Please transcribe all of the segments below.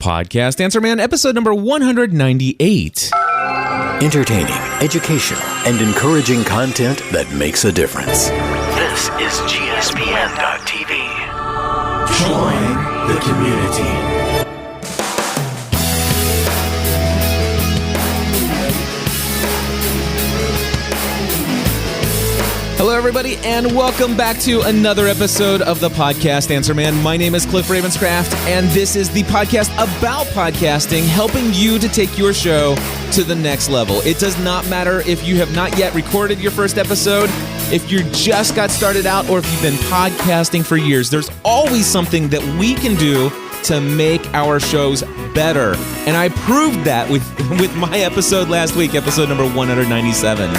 Podcast Answer Man, episode number 198. Entertaining, educational, and encouraging content that makes a difference. This is GSPN.TV. Join the community. Hello, everybody, and welcome back to another episode of the Podcast Answer Man. My name is Cliff Ravenscraft, and this is the podcast about podcasting, helping you to take your show to the next level. It does not matter if you have not yet recorded your first episode, if you just got started out, or if you've been podcasting for years. There's always something that we can do to make our shows better. And I proved that with my episode last week, episode number 197.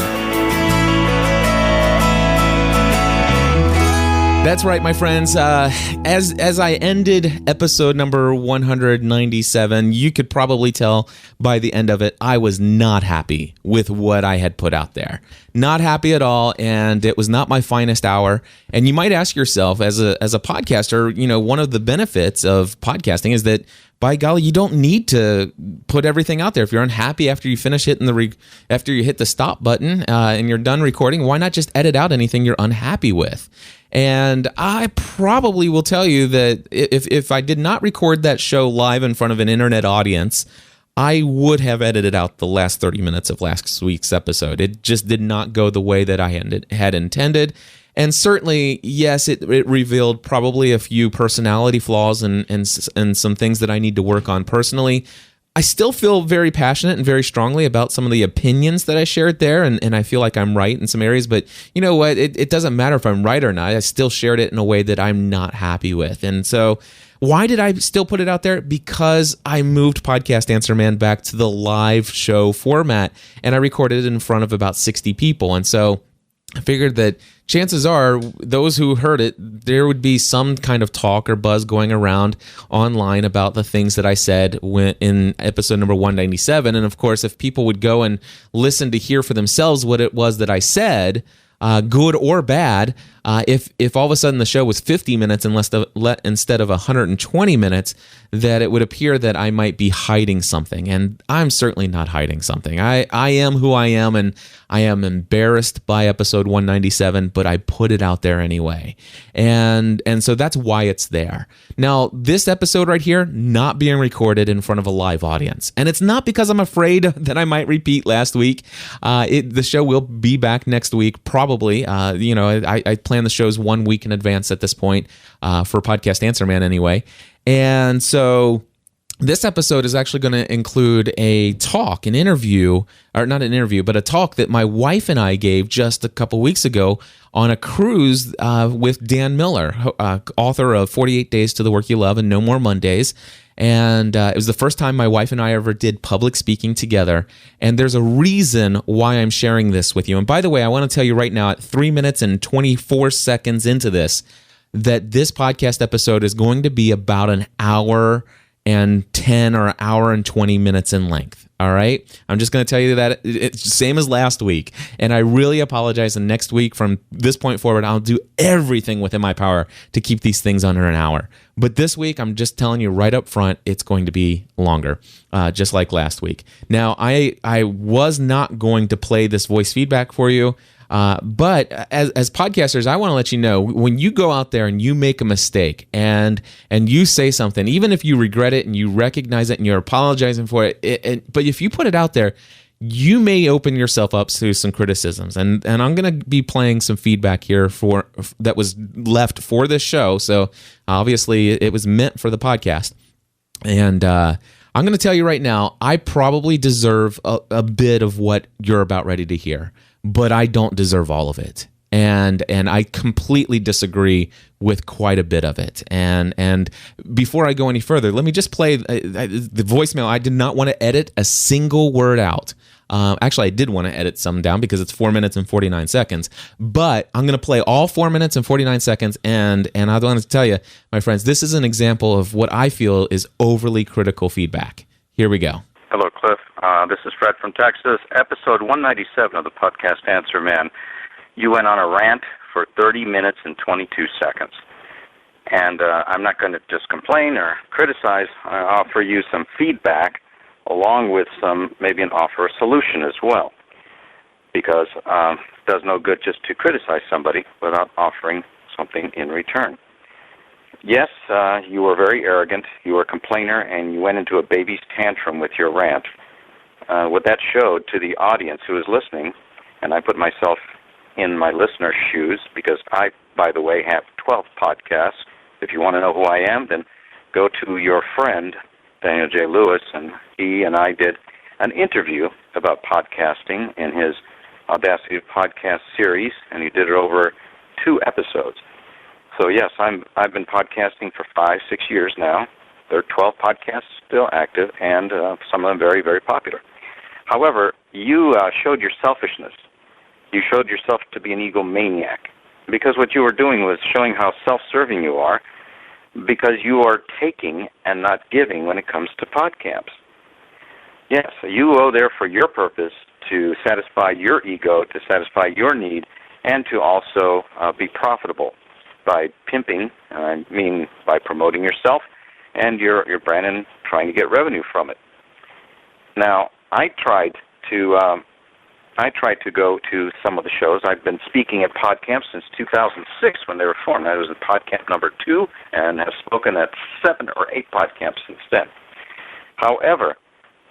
That's right, my friends. As I ended episode number 197, you could probably tell by the end of it, I was not happy with what I had put out there. Not happy at all, and it was not my finest hour. And you might ask yourself, as a podcaster, you know, one of the benefits of podcasting is that, by golly, you don't need to put everything out there. If you're unhappy after you finish hitting after you hit the stop button and you're done recording, why not just edit out anything you're unhappy with? And I probably will tell you that if I did not record that show live in front of an internet audience, I would have edited out the last 30 minutes of last week's episode. It just did not go the way that I had intended. And certainly, yes, it revealed probably a few personality flaws and some things that I need to work on personally. I still feel very passionate and very strongly about some of the opinions that I shared there, and I feel like I'm right in some areas. But you know what? It doesn't matter if I'm right or not. I still shared it in a way that I'm not happy with. And so why did I still put it out there? Because I moved Podcast Answer Man back to the live show format, and I recorded it in front of about 60 people. And so I figured that chances are those who heard it, there would be some kind of talk or buzz going around online about the things that I said in episode number 197. And of course, if people would go and listen to hear for themselves what it was that I said, good or bad, if all of a sudden the show was 50 minutes instead of 120 minutes, that it would appear that I might be hiding something. And I'm certainly not hiding something. I am who I am, and I am embarrassed by episode 197, but I put it out there anyway. And so that's why it's there. Now, this episode right here, not being recorded in front of a live audience. And it's not because I'm afraid that I might repeat last week. The show will be back next week, probably. I plan the shows 1 week in advance at this point for Podcast Answer Man anyway. And so this episode is actually going to include a talk, an interview, or not an interview, but a talk that my wife and I gave just a couple weeks ago on a cruise with Dan Miller, author of 48 Days to the Work You Love and No More Mondays. And it was the first time my wife and I ever did public speaking together. And there's a reason why I'm sharing this with you. And by the way, I want to tell you right now, at 3 minutes and 24 seconds into this, that this podcast episode is going to be about an hour and 10 or an hour and 20 minutes in length. All right? I'm just going to tell you that it's the same as last week. And I really apologize. And next week, from this point forward, I'll do everything within my power to keep these things under an hour. But this week, I'm just telling you right up front, it's going to be longer, just like last week. Now, I was not going to play this voice feedback for you. But as podcasters, I want to let you know, when you go out there and you make a mistake and you say something, even if you regret it and you recognize it and you're apologizing for it, but if you put it out there, you may open yourself up to some criticisms. And I'm going to be playing some feedback here that was left for this show. So obviously it was meant for the podcast. And I'm going to tell you right now, I probably deserve a bit of what you're about ready to hear, but I don't deserve all of it. And I completely disagree with quite a bit of it. And before I go any further, let me just play the voicemail. I did not want to edit a single word out. Actually, I did want to edit some down because it's 4 minutes and 49 seconds. But I'm going to play all 4 minutes and 49 seconds. And I want to tell you, my friends, this is an example of what I feel is overly critical feedback. Here we go. Hello, Cliff. This is Fred from Texas. Episode 197 of the Podcast Answer Man. You went on a rant for 30 minutes and 22 seconds. And I'm not going to just complain or criticize. I offer you some feedback along with maybe an offer a solution as well. Because it does no good just to criticize somebody without offering something in return. Yes, you were very arrogant, you were a complainer, and you went into a baby's tantrum with your rant. What that showed to the audience who was listening, and I put myself in my listener's shoes because I, by the way, have 12 podcasts. If you want to know who I am, then go to your friend, Daniel J. Lewis, and he and I did an interview about podcasting in his Audacity podcast series, and he did it over 2 episodes. So yes, I've been podcasting for 5-6 years now. There are 12 podcasts still active, and some of them very, very popular. However, you showed your selfishness. You showed yourself to be an egomaniac, because what you were doing was showing how self-serving you are, because you are taking and not giving when it comes to podcasts. Yes, you go there for your purpose, to satisfy your ego, to satisfy your need, and to also be profitable by pimping, I mean by promoting yourself and your brand and trying to get revenue from it. Now, I tried to go to some of the shows. I've been speaking at PodCamp since 2006 when they were formed. I was at PodCamp number 2 and have spoken at 7 or 8 PodCamps since then. However,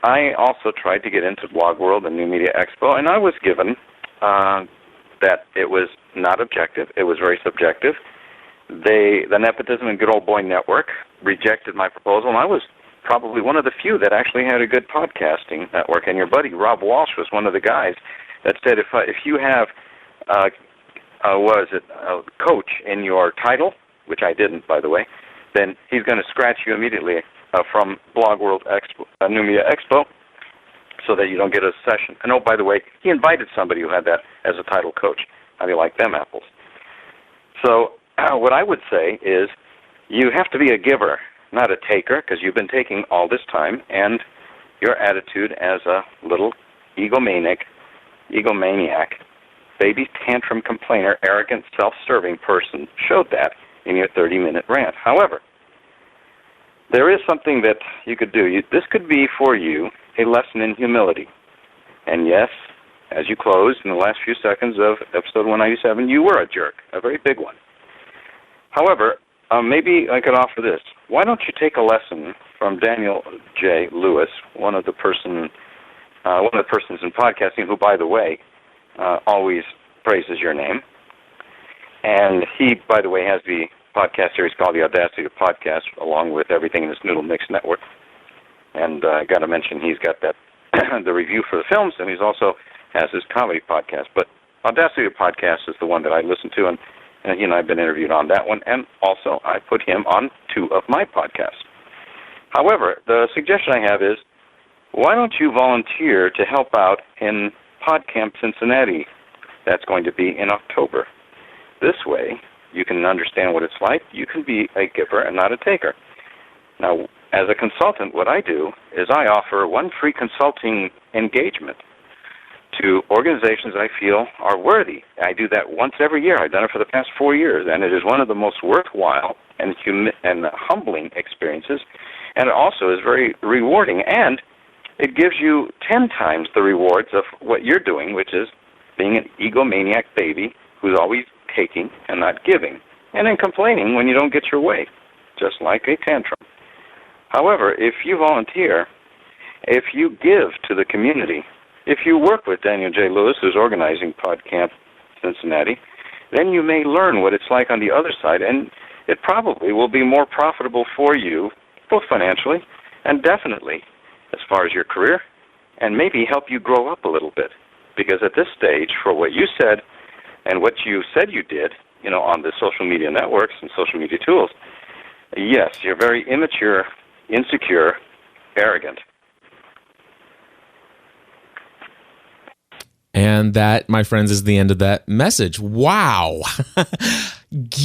I also tried to get into Blog World and New Media Expo, and I was given that it was not objective. It was very subjective. The Nepotism and Good Old Boy Network rejected my proposal, and I was probably one of the few that actually had a good podcasting network. And your buddy Rob Walsh was one of the guys that said if you have a coach in your title, which I didn't, by the way, then he's going to scratch you immediately from Blog World Expo, New Media Expo, so that you don't get a session. And oh, by the way, he invited somebody who had that as a title coach. How do you like them apples? So what I would say is you have to be a giver, not a taker, because you've been taking all this time, and your attitude as a little egomaniac, baby tantrum complainer, arrogant, self-serving person showed that in your 30-minute rant. However, there is something that you could do. This could be for you a lesson in humility. And yes, as you closed in the last few seconds of episode 197, you were a jerk, a very big one. However, maybe I could offer this. Why don't you take a lesson from Daniel J. Lewis, one of the persons in podcasting who, by the way, always praises your name. And he, by the way, has the podcast series called the Audacity of Podcast, along with everything in this Noodle Mix network. And I got to mention he's got that the review for the films, and he's also has his comedy podcast. But Audacity of Podcast is the one that I listen to, and he and I have been interviewed on that one, and also I put him on 2 of my podcasts. However, the suggestion I have is, why don't you volunteer to help out in PodCamp Cincinnati? That's going to be in October. This way, you can understand what it's like. You can be a giver and not a taker. Now, as a consultant, what I do is I offer 1 free consulting engagement to organizations I feel are worthy. I do that once every year. I've done it for the past 4 years, and it is one of the most worthwhile and humbling experiences, and it also is very rewarding, and it gives you 10 times the rewards of what you're doing, which is being an egomaniac baby who's always taking and not giving, and then complaining when you don't get your way, just like a tantrum. However, if you volunteer, if you give to the community, if you work with Daniel J. Lewis, who's organizing PodCamp Cincinnati, then you may learn what it's like on the other side, and it probably will be more profitable for you, both financially and definitely as far as your career, and maybe help you grow up a little bit. Because at this stage, for what you said and what you said you did, on the social media networks and social media tools, yes, you're very immature, insecure, arrogant. And that, my friends, is the end of that message. Wow.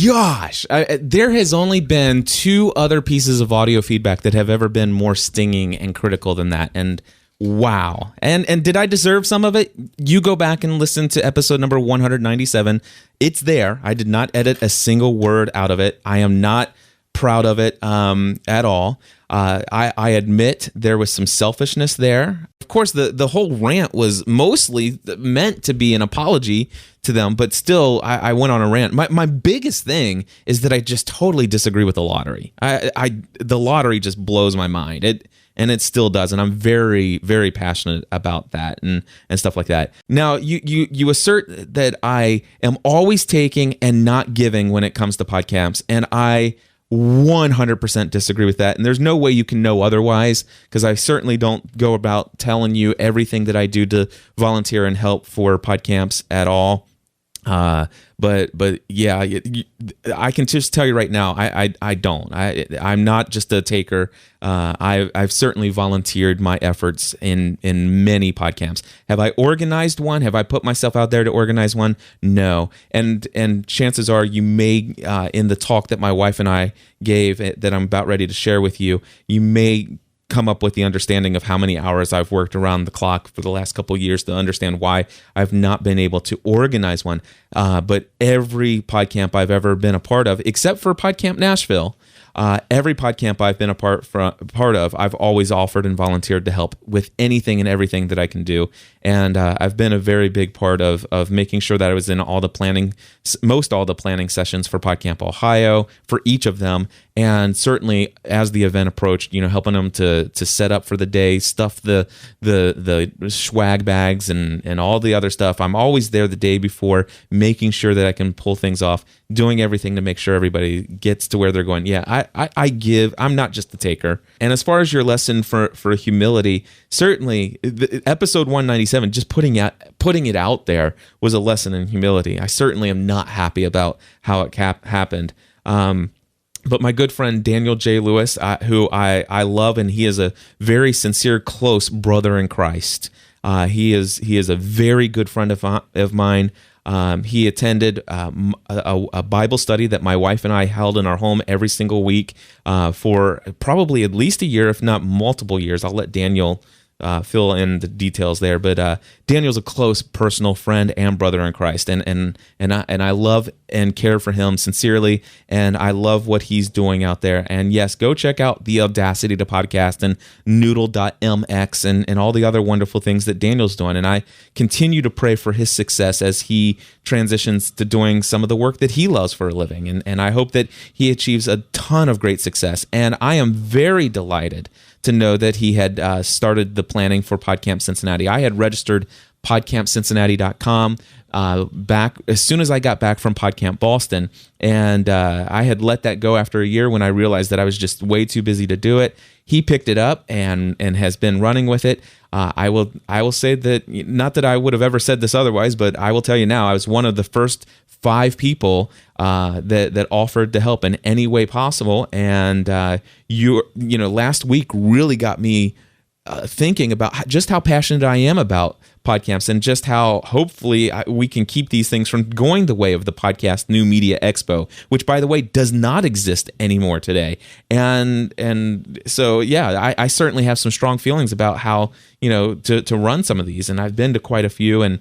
Gosh. There has only been 2 other pieces of audio feedback that have ever been more stinging and critical than that. And Wow. And did I deserve some of it? You go back and listen to episode number 197. It's there. I did not edit a single word out of it. I am not proud of it at all. I admit there was some selfishness there. Of course, the whole rant was mostly meant to be an apology to them, but still, I went on a rant. My biggest thing is that I just totally disagree with the lottery. The lottery just blows my mind. And it still does, and I'm very, very passionate about that and stuff like that. Now, you assert that I am always taking and not giving when it comes to podcasts, and I 100% disagree with that, and there's no way you can know otherwise, because I certainly don't go about telling you everything that I do to volunteer and help for PodCamps at all. But yeah, I can just tell you right now, I don't. I'm not just a taker. I've certainly volunteered my efforts in many PodCamps. Have I organized one? Have I put myself out there to organize one? No. And chances are you may, in the talk that my wife and I gave that I'm about ready to share with you, you may come up with the understanding of how many hours I've worked around the clock for the last couple of years to understand why I've not been able to organize one. But every PodCamp I've ever been a part of, except for PodCamp Nashville, every PodCamp I've been a part of, I've always offered and volunteered to help with anything and everything that I can do. And I've been a very big part of making sure that I was in most all the planning sessions for PodCamp Ohio, for each of them. And certainly as the event approached, helping them to set up for the day, stuff the swag bags and all the other stuff. I'm always there the day before, making sure that I can pull things off, doing everything to make sure everybody gets to where they're going. Yeah, I give. I'm not just the taker. And as far as your lesson for humility, certainly episode 197, just putting it out there was a lesson in humility. I certainly am not happy about how it happened. But my good friend Daniel J. Lewis, who I love, and he is a very sincere, close brother in Christ. He is a very good friend of mine. He attended a Bible study that my wife and I held in our home every single week for probably at least a year, if not multiple years. I'll let Daniel fill in the details there, but Daniel's a close personal friend and brother in Christ, and I love and care for him sincerely, and I love what he's doing out there. And yes, go check out the Audacity to Podcast and Noodle.mx and all the other wonderful things that Daniel's doing. And I continue to pray for his success as he transitions to doing some of the work that he loves for a living, and I hope that he achieves a ton of great success. And I am very delighted to know that he had started the planning for PodCamp Cincinnati. I had registered podcampcincinnati.com back as soon as I got back from PodCamp Boston, and I had let that go after a year when I realized that I was just way too busy to do it. He picked it up and has been running with it. I will say that, not that I would have ever said this otherwise, but I will tell you now, I was one of the first 5 people that offered to help in any way possible. And last week really got me thinking about just how passionate I am about podcasts, and just how hopefully we can keep these things from going the way of the Podcast New Media Expo, which, by the way, does not exist anymore today. And so, yeah, I certainly have some strong feelings about how, to run some of these, and I've been to quite a few, and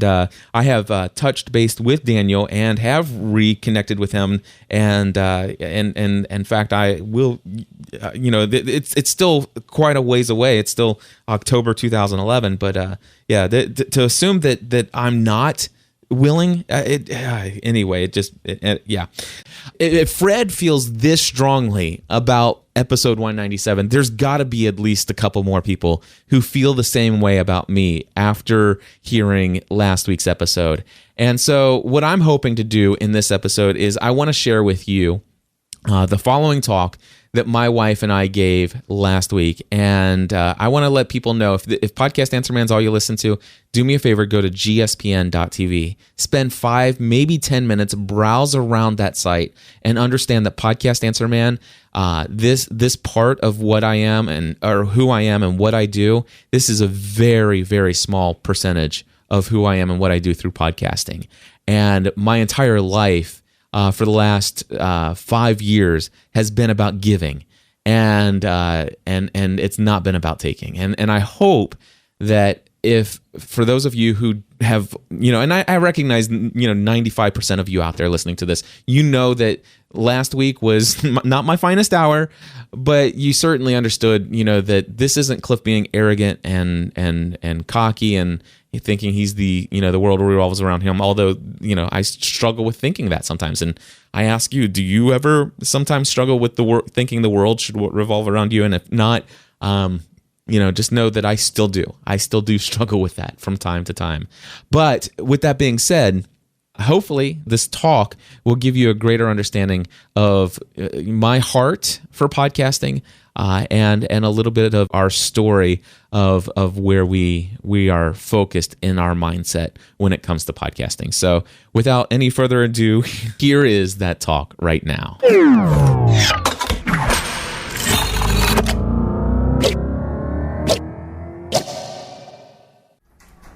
I have touched base with Daniel and have reconnected with him, and in fact, I will. It's still quite a ways away. It's still October 2011, but to assume that I'm not willing. Anyway, if Fred feels this strongly about episode 197, there's got to be at least a couple more people who feel the same way about me after hearing last week's episode. And so what I'm hoping to do in this episode is I want to share with you the following talk that my wife and I gave last week. And I want to let people know, if Podcast Answer Man's all you listen to, do me a favor, go to gspn.tv. Spend 5, maybe 10 minutes, browse around that site, and understand that Podcast Answer Man, this part of what I am or who I am and what I do, this is a very, very small percentage of who I am and what I do through podcasting. And my entire life, for the last 5 years, has been about giving. and it's not been about taking. And I hope that if for those of you who have, and I recognize, 95% of you out there listening to this, that last week was not my finest hour, but you certainly understood, that this isn't Cliff being arrogant and cocky and thinking he's the world revolves around him. Although, I struggle with thinking that sometimes. And I ask you, do you ever sometimes struggle with thinking the world should revolve around you? And if not, just know that I still do. I still do struggle with that from time to time. But with that being said, hopefully this talk will give you a greater understanding of my heart for podcasting and a little bit of our story of where we are focused in our mindset when it comes to podcasting. So without any further ado, here is that talk right now.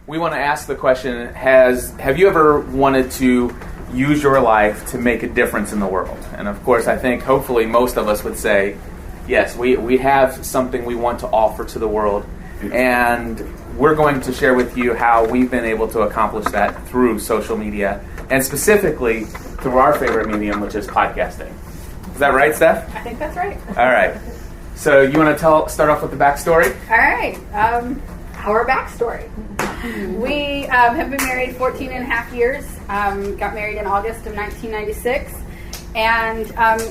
We want to ask the question, have you ever wanted to use your life to make a difference in the world? And of course, I think hopefully most of us would say, yes, we have something we want to offer to the world. And we're going to share with you how we've been able to accomplish that through social media, and specifically through our favorite medium, which is podcasting. Is that right, Steph? I think that's right. All right. So you want to start off with the backstory? All right. Our backstory. We have been married 14 and a half years. Got married in August of 1996. And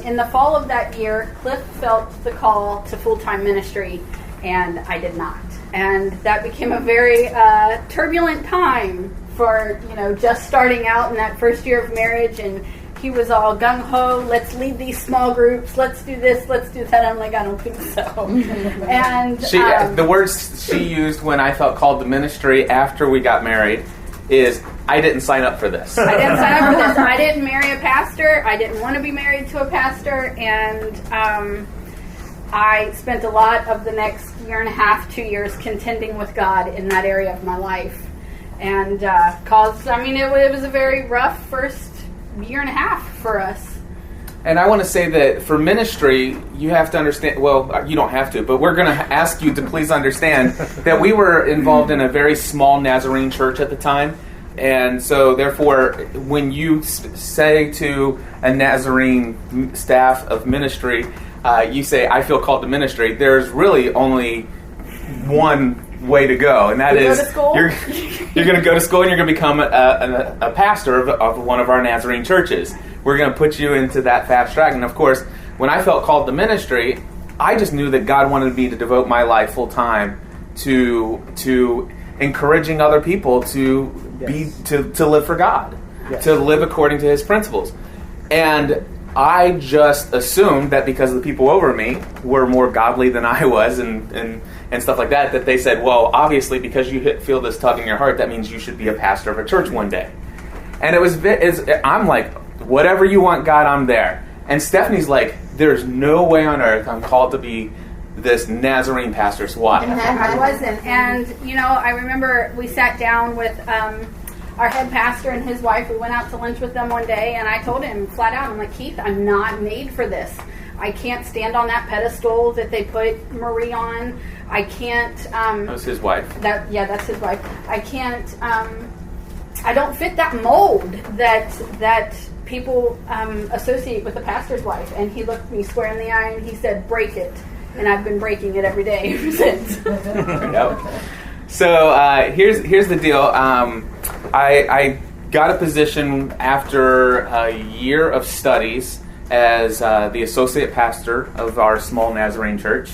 in the fall of that year, Cliff felt the call to full-time ministry, and I did not. And that became a very turbulent time for, just starting out in that first year of marriage. And he was all gung-ho, let's lead these small groups, let's do this, let's do that. I'm like, I don't think so. And the words she used when I felt called to ministry after we got married is, I didn't sign up for this. I didn't sign up for this. I didn't marry a pastor. I didn't want to be married to a pastor. And I spent a lot of the next year and a half, 2 years, contending with God in that area of my life. And it was a very rough first year and a half for us. And I want to say that for ministry, you have to understand, well, you don't have to, but we're going to ask you to please understand that we were involved in a very small Nazarene church at the time. And so therefore, when you say to a Nazarene staff of ministry, you say, I feel called to ministry, there's really only one way to go, and that is you're going to go to school and you're going to become a pastor of one of our Nazarene churches. We're going to put you into that fast track. And of course, when I felt called to ministry, I just knew that God wanted me to devote my life full time to encouraging other people to live for God, to live according to His principles. And I just assumed that because the people over me were more godly than I was and stuff like that, that they said, well, obviously because you feel this tug in your heart, that means you should be a pastor of a church one day. And I'm like, whatever you want, God, I'm there. And Stephanie's like, there's no way on earth I'm called to be this Nazarene pastor. So why? I wasn't. And, I remember we sat down with our head pastor and his wife. We went out to lunch with them one day, and I told him flat out, I'm like, Keith, I'm not made for this. I can't stand on that pedestal that they put Marie on. I can't... that was his wife. That's his wife. I can't... I don't fit that mold that people associate with a pastor's wife. And he looked me square in the eye and he said, break it. And I've been breaking it every day ever since. Yep. So here's the deal. I got a position after a year of studies as the associate pastor of our small Nazarene church.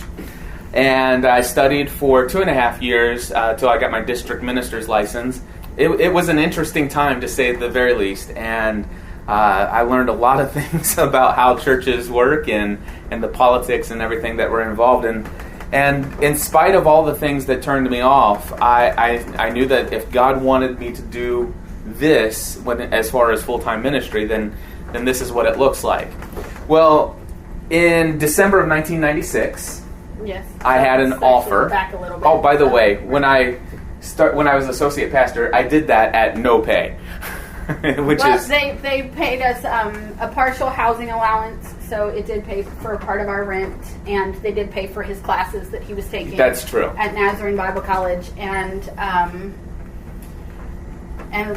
And I studied for 2.5 years till I got my district minister's license. It was an interesting time, to say the very least. And I learned a lot of things about how churches work and the politics and everything that we're involved in. And in spite of all the things that turned me off, I knew that if God wanted me to do this, as far as full-time ministry, then this is what it looks like. Well, in December of 1996, yes, I had an offer. Back a little bit. Oh, by the way, when I was associate pastor, I did that at no pay. They paid us a partial housing allowance, so it did pay for part of our rent, and they did pay for his classes that he was taking. That's true. At Nazarene Bible College, and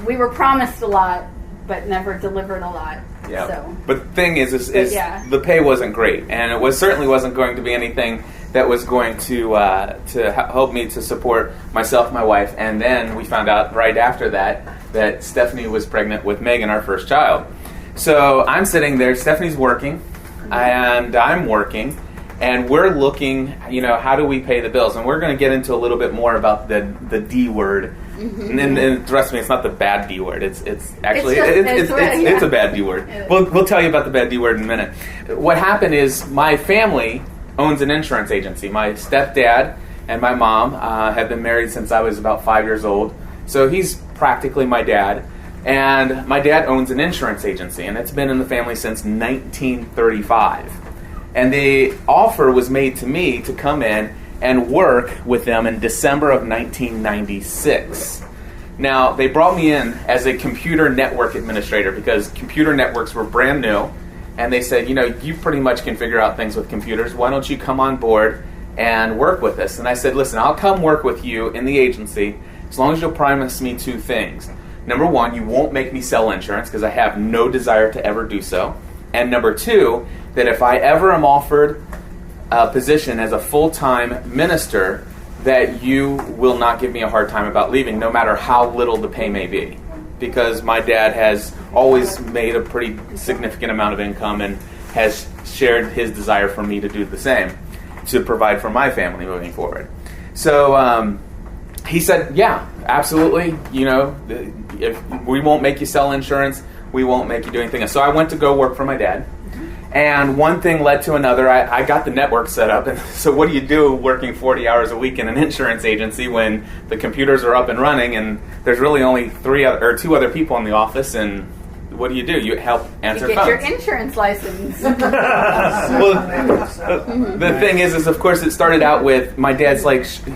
we were promised a lot, but never delivered a lot. Yeah. So. But the thing is the pay wasn't great, and it certainly wasn't going to be anything that was going to help me to support myself, my wife, and then we found out right after that Stephanie was pregnant with Megan, our first child. So I'm sitting there, Stephanie's working, and I'm working, and we're looking, how do we pay the bills? And we're going to get into a little bit more about the D word. Mm-hmm. And trust me, it's not the bad D word. It's actually it's a bad D word. We'll tell you about the bad D word in a minute. What happened is my family owns an insurance agency. My stepdad and my mom have been married since I was about 5 years old. So he's practically my dad. And my dad owns an insurance agency, and it's been in the family since 1935. And the offer was made to me to come in and work with them in December of 1996. Now, they brought me in as a computer network administrator because computer networks were brand new, and they said, you pretty much can figure out things with computers. Why don't you come on board and work with us? And I said, listen, I'll come work with you in the agency as long as you'll promise me two things. Number one, you won't make me sell insurance because I have no desire to ever do so. And number two, that if I ever am offered a position as a full-time minister, that you will not give me a hard time about leaving, no matter how little the pay may be. Because my dad has always made a pretty significant amount of income and has shared his desire for me to do the same, to provide for my family moving forward. So he said, yeah, absolutely. If we won't make you sell insurance, we won't make you do anything else. So I went to go work for my dad. And one thing led to another. I got the network set up. And so what do you do working 40 hours a week in an insurance agency when the computers are up and running and there's really only two other people in the office? And what do? You help answer phones. You get your insurance license. Well, the thing is of course, it started out with my dad's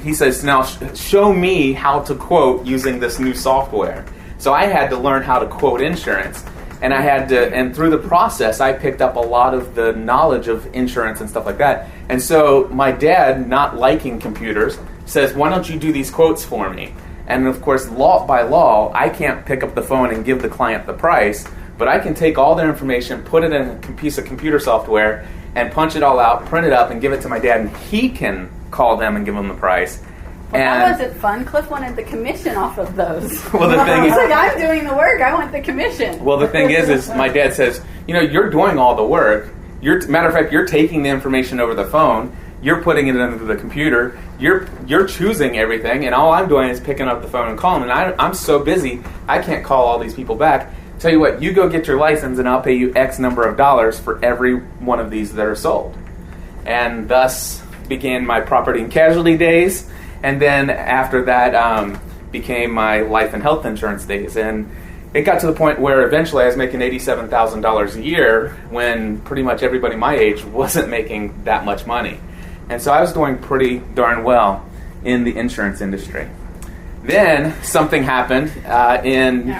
he says, now show me how to quote using this new software. So I had to learn how to quote insurance. And and through the process, I picked up a lot of the knowledge of insurance and stuff like that. And so my dad, not liking computers, says, why don't you do these quotes for me? And of course, by law, I can't pick up the phone and give the client the price, but I can take all their information, put it in a piece of computer software, and punch it all out, print it up, and give it to my dad, and he can call them and give them the price. Well, that wasn't fun. Cliff wanted the commission off of those. Well, the thing is, I'm doing the work. I want the commission. Well, the thing is my dad says, you're doing all the work. Matter of fact, you're taking the information over the phone. You're putting it into the computer. You're choosing everything, and all I'm doing is picking up the phone and calling. And I'm so busy, I can't call all these people back. Tell you what, you go get your license, and I'll pay you X number of dollars for every one of these that are sold. And thus began my property and casualty days. And then after that became my life and health insurance days. And it got to the point where eventually I was making $87,000 a year when pretty much everybody my age wasn't making that much money. And so I was doing pretty darn well in the insurance industry. Then something happened Megan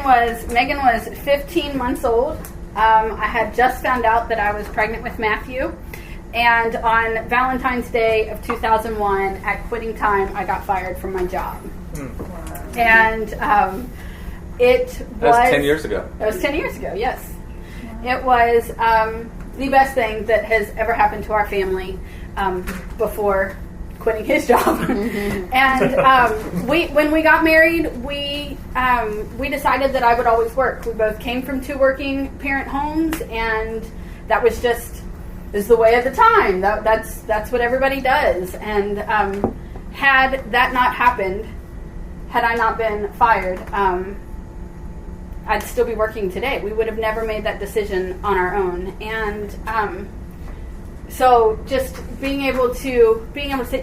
was 15 months old. I had just found out that I was pregnant with Matthew. And on Valentine's Day of 2001, at quitting time, I got fired from my job. And it was... That was 10 years ago. That was 10 years ago, yes. It was the best thing that has ever happened to our family before quitting his job. And when we got married, we decided that I would always work. We both came from two working parent homes, and that was just... is the way of the time. That's what everybody does. And had that not happened, had I not been fired, I'd still be working today. We would have never made that decision on our own. And so just being able to say,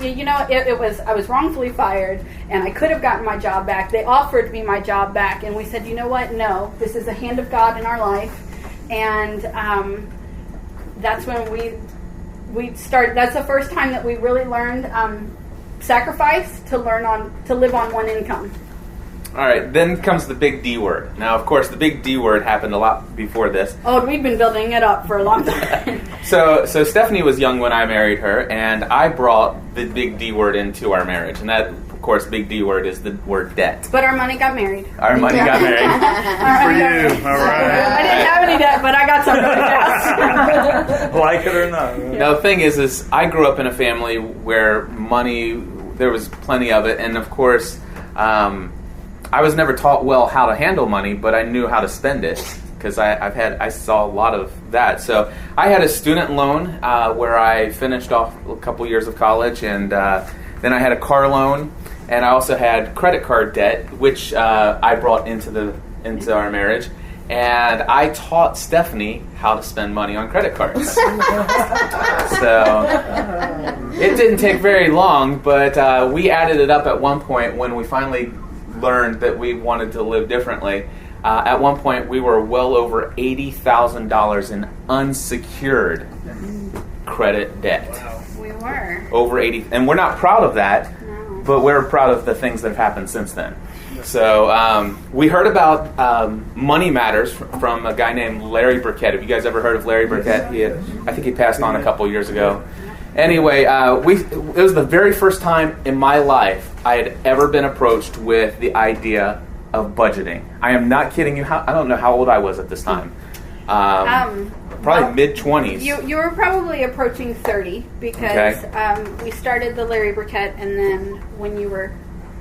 I was wrongfully fired, and I could have gotten my job back. They offered me my job back, and we said, you know what? No, this is the hand of God in our life, and that's when we started. That's the first time that we really learned sacrifice to live on one income. All right, then comes the big D word. Now, of course, the big D word happened a lot before this. Oh, we've been building it up for a long time. So Stephanie was young when I married her, and I brought the big D word into our marriage. And that, of course, big D word is the word debt. But our money got married. Our money got married. For you, all right. I didn't have any debt, but I got some really fast. Like it or not. Now, the thing is I grew up in a family where money, there was plenty of it, and of course, I was never taught well how to handle money, but I knew how to spend it because I saw a lot of that. So I had a student loan where I finished off a couple years of college, and then I had a car loan, and I also had credit card debt, which I brought into our marriage. And I taught Stephanie how to spend money on credit cards. So it didn't take very long, but we added it up at one point when we finally learned that we wanted to live differently. At one point, we were well over $80,000 in unsecured credit debt. We were. Over 80, and we're not proud of that, No. but we're proud of the things that have happened since then. So we heard about Money Matters from a guy named Larry Burkett. Have you guys ever heard of Larry Burkett? I think he passed on a couple years ago. Anyway, it was the very first time in my life I had ever been approached with the idea of budgeting. I am not kidding you. I don't know how old I was at this time. Probably mid-20s. You were probably approaching 30 because we started the Larry Burkett, and then when you were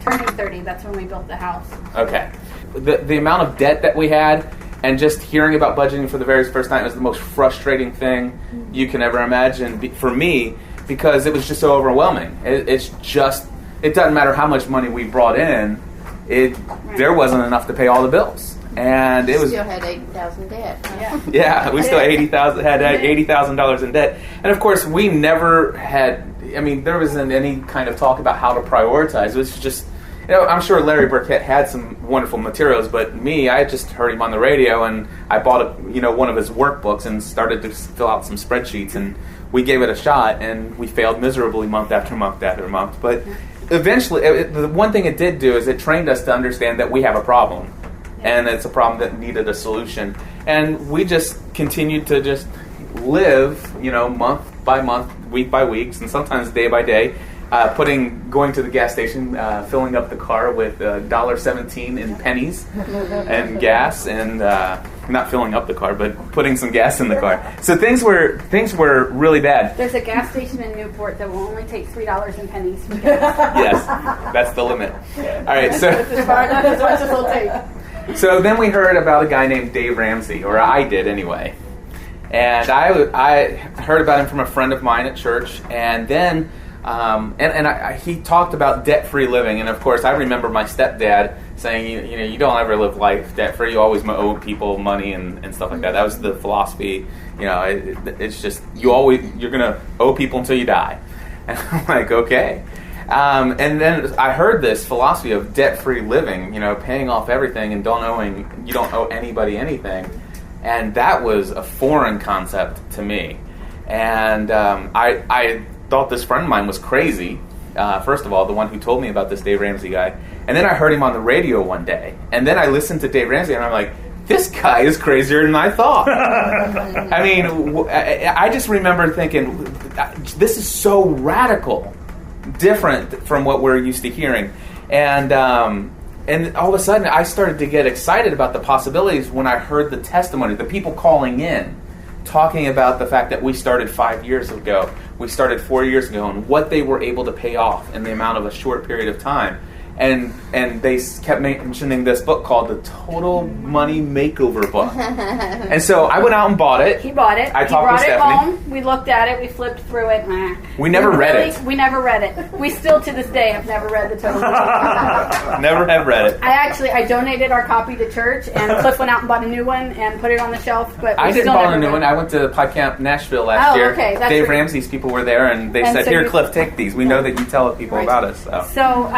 turning 30, that's when we built the house. Okay. The amount of debt that we had, and just hearing about budgeting for the very first time was the most frustrating thing you can ever imagine for me, because it was just so overwhelming. It doesn't matter how much money we brought in, there wasn't enough to pay all the bills. And it was still had $80,000 debt. Huh? Yeah, we still had $80,000 in debt. And of course, we never had. I mean, there wasn't any kind of talk about how to prioritize. It was just, I'm sure Larry Burkett had some wonderful materials, but me, I just heard him on the radio, and I bought one of his workbooks and started to fill out some spreadsheets, and we gave it a shot, and we failed miserably month after month after month. But eventually, the one thing it did do is it trained us to understand that we have a problem. And it's a problem that needed a solution. And we just continued to just live, month by month, week by week, and sometimes day by day, going to the gas station, filling up the car with $1.17 in pennies and gas, and not filling up the car, but putting some gas in the car. So things were really bad. There's a gas station in Newport that will only take $3 in pennies for gas. Yes, that's the limit. All right, so That's as much as it'll take. So then we heard about a guy named Dave Ramsey, or I did anyway. And I heard about him from a friend of mine at church, and then he talked about debt-free living. And of course, I remember my stepdad saying, you don't ever live life debt-free. You always owe people money and stuff like that. That was the philosophy. It's just you're going to owe people until you die. And I'm like, okay. And then I heard this philosophy of debt-free living, paying off everything and you don't owe anybody anything. And that was a foreign concept to me. And I thought this friend of mine was crazy, first of all, the one who told me about this Dave Ramsey guy. And then I heard him on the radio one day. And then I listened to Dave Ramsey, and I'm like, this guy is crazier than I thought. I mean, I just remember thinking, this is so radical. Different from what we're used to hearing, and all of a sudden I started to get excited about the possibilities when I heard the testimony, the people calling in, talking about the fact that we started 5 years ago, we started 4 years ago, and what they were able to pay off in the amount of a short period of time. And they kept mentioning this book called The Total Money Makeover Book. And so I went out and bought it. He bought it. I talked with Stephanie. Home. We looked at it. We flipped through it. We never read it. We never read it. We still, to this day, have never read The Total Money. Never have read it. I donated our copy to church, and Cliff went out and bought a new one and put it on the shelf. But I didn't buy a new one. I went to Pod Camp Nashville last year. Okay. Dave Ramsey's people were there, and they said, "Here, Cliff, take these. We know that you tell people about us." So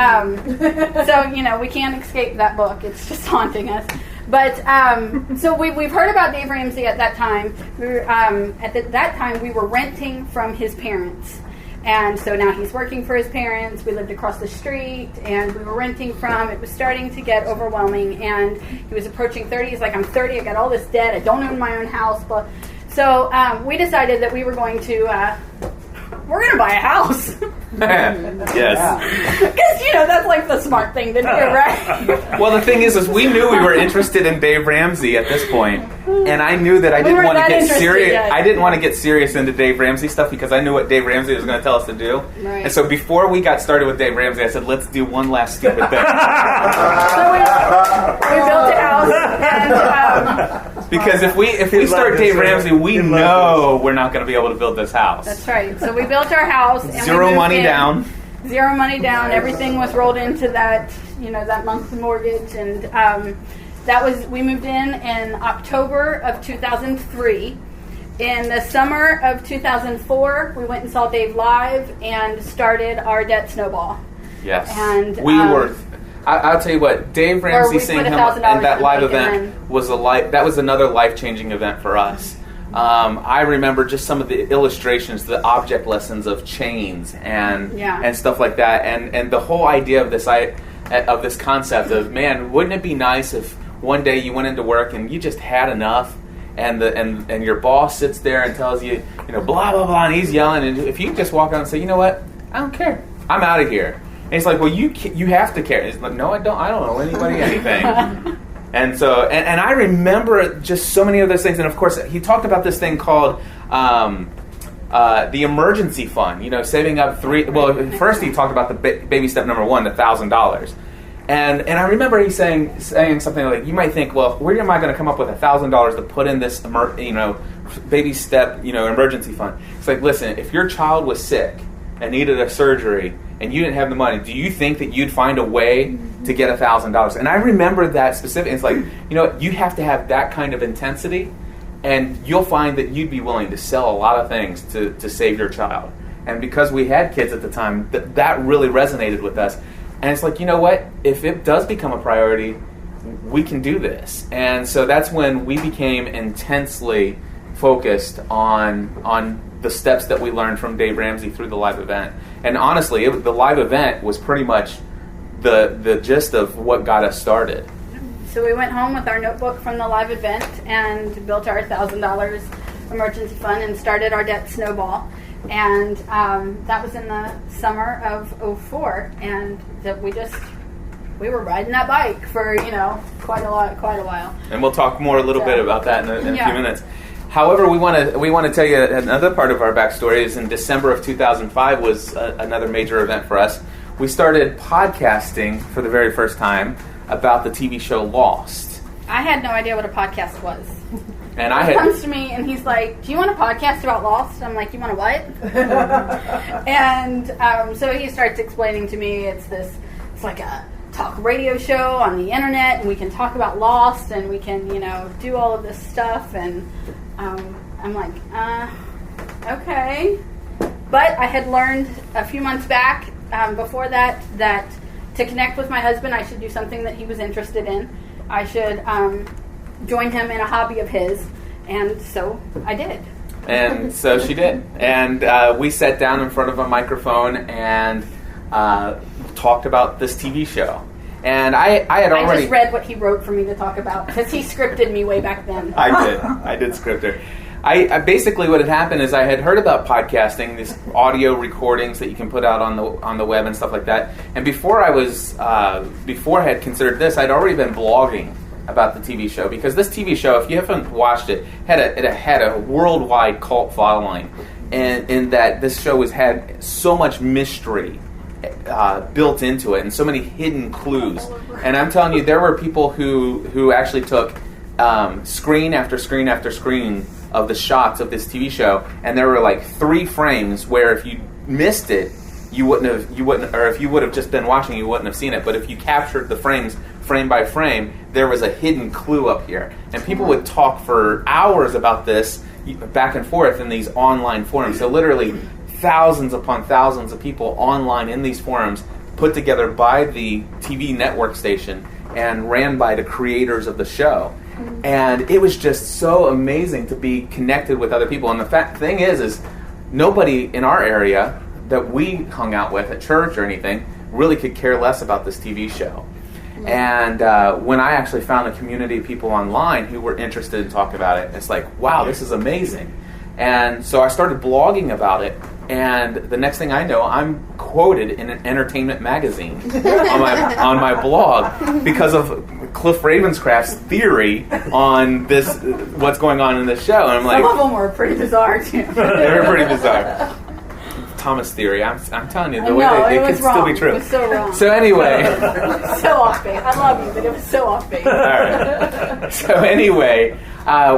we can't escape that book. It's just haunting us. But so we've heard about Dave Ramsey at that time. That time we were renting from his parents. And so now he's working for his parents. We lived across the street, and we were renting from. It was starting to get overwhelming, and he was approaching 30. He's like, I'm 30, I got all this debt, I don't own my own house. But so we decided that we were going to buy a house. Yes. Because, that's like the smart thing to do, right? Well, the thing is we knew we were interested in Dave Ramsey at this point, and I knew that I didn't want to get serious. I didn't want to get serious into Dave Ramsey stuff because I knew what Dave Ramsey was going to tell us to do. Right. And so before we got started with Dave Ramsey, I said, let's do one last stupid thing. So we built a house, and because if we start Dave Ramsey, we know we're not going to be able to build this house. that's right. So we built our house. And Zero money down. Zero money down. Everything was rolled into that, that monthly mortgage, and we moved in October of 2003. In the summer of 2004, we went and saw Dave live and started our debt snowball. Yes. And we were. I'll tell you what, Dave Ramsey seeing him in that live event was another life-changing event for us. I remember just some of the illustrations, the object lessons of chains and stuff like that, and the whole idea of this concept of, man, wouldn't it be nice if one day you went into work and you just had enough, and your boss sits there and tells you, blah blah blah, and he's yelling, and if you just walk out and say, you know what, I don't care, I'm out of here. And he's like, well, you have to care. He's like, no, I don't know anybody anything. And so, and I remember just so many of those things. And of course, he talked about this thing called the emergency fund. Saving up first he talked about the baby step number one, the $1,000. And I remember he saying something like, you might think, well, where am I going to come up with $1,000 to put in this baby step emergency fund? It's like, listen, if your child was sick and needed a surgery and you didn't have the money, do you think that you'd find a way to get $1,000? And I remember that specific. It's like, you have to have that kind of intensity, and you'll find that you'd be willing to sell a lot of things to save your child. And because we had kids at the time, that really resonated with us. And it's like, you know what? If it does become a priority, we can do this. And so that's when we became intensely focused on the steps that we learned from Dave Ramsey through the live event. And honestly, the live event was pretty much the gist of what got us started. So we went home with our notebook from the live event and built our $1,000 emergency fund and started our debt snowball. And that was in the summer of 2004, and we were riding that bike for quite a while. And we'll talk more a little bit about that in a few minutes. However, we want to tell you another part of our backstory is in December of 2005 was another major event for us. We started podcasting for the very first time about the TV show Lost. I had no idea what a podcast was. And he comes to me and he's like, do you want a podcast about Lost? I'm like, you want a what? And so he starts explaining to me it's like a talk radio show on the internet, and we can talk about Lost, and we can do all of this stuff. And I'm like, okay. But I had learned a few months back before that to connect with my husband, I should do something that he was interested in. I should join him in a hobby of his, and so I did. And so she did. And we sat down in front of a microphone and talked about this TV show. And I just read what he wrote for me to talk about, because he scripted me way back then. I did script her. I basically what had happened is I had heard about podcasting, these audio recordings that you can put out on the web and stuff like that. And before I had considered this, I'd already been blogging about the TV show, because this TV show, if you haven't watched it, had a worldwide cult following, and in that this show had so much mystery built into it and so many hidden clues. And I'm telling you, there were people who actually took screen after screen after screen of the shots of this TV show, and there were like 3 frames where if you missed it, you wouldn't, or if you would have just been watching, you wouldn't have seen it. But if you captured the frames frame by frame, there was a hidden clue up here. And people would talk for hours about this back and forth in these online forums. So literally thousands upon thousands of people online in these forums, put together by the TV network station and ran by the creators of the show. And it was just so amazing to be connected with other people. And the thing is nobody in our area that we hung out with at church or anything really could care less about this TV show. And when I actually found a community of people online who were interested in talking about it, it's like, wow, this is amazing. And so I started blogging about it, and the next thing I know, I'm quoted in an entertainment magazine on my blog because of Cliff Ravenscraft's theory on this, what's going on in this show. And I'm like, some of them were pretty bizarre too. They were pretty bizarre. Thomas theory, I'm telling you, it could still be true. It was so wrong. So anyway, so off base. I love you, but it was so off base. All right. So anyway,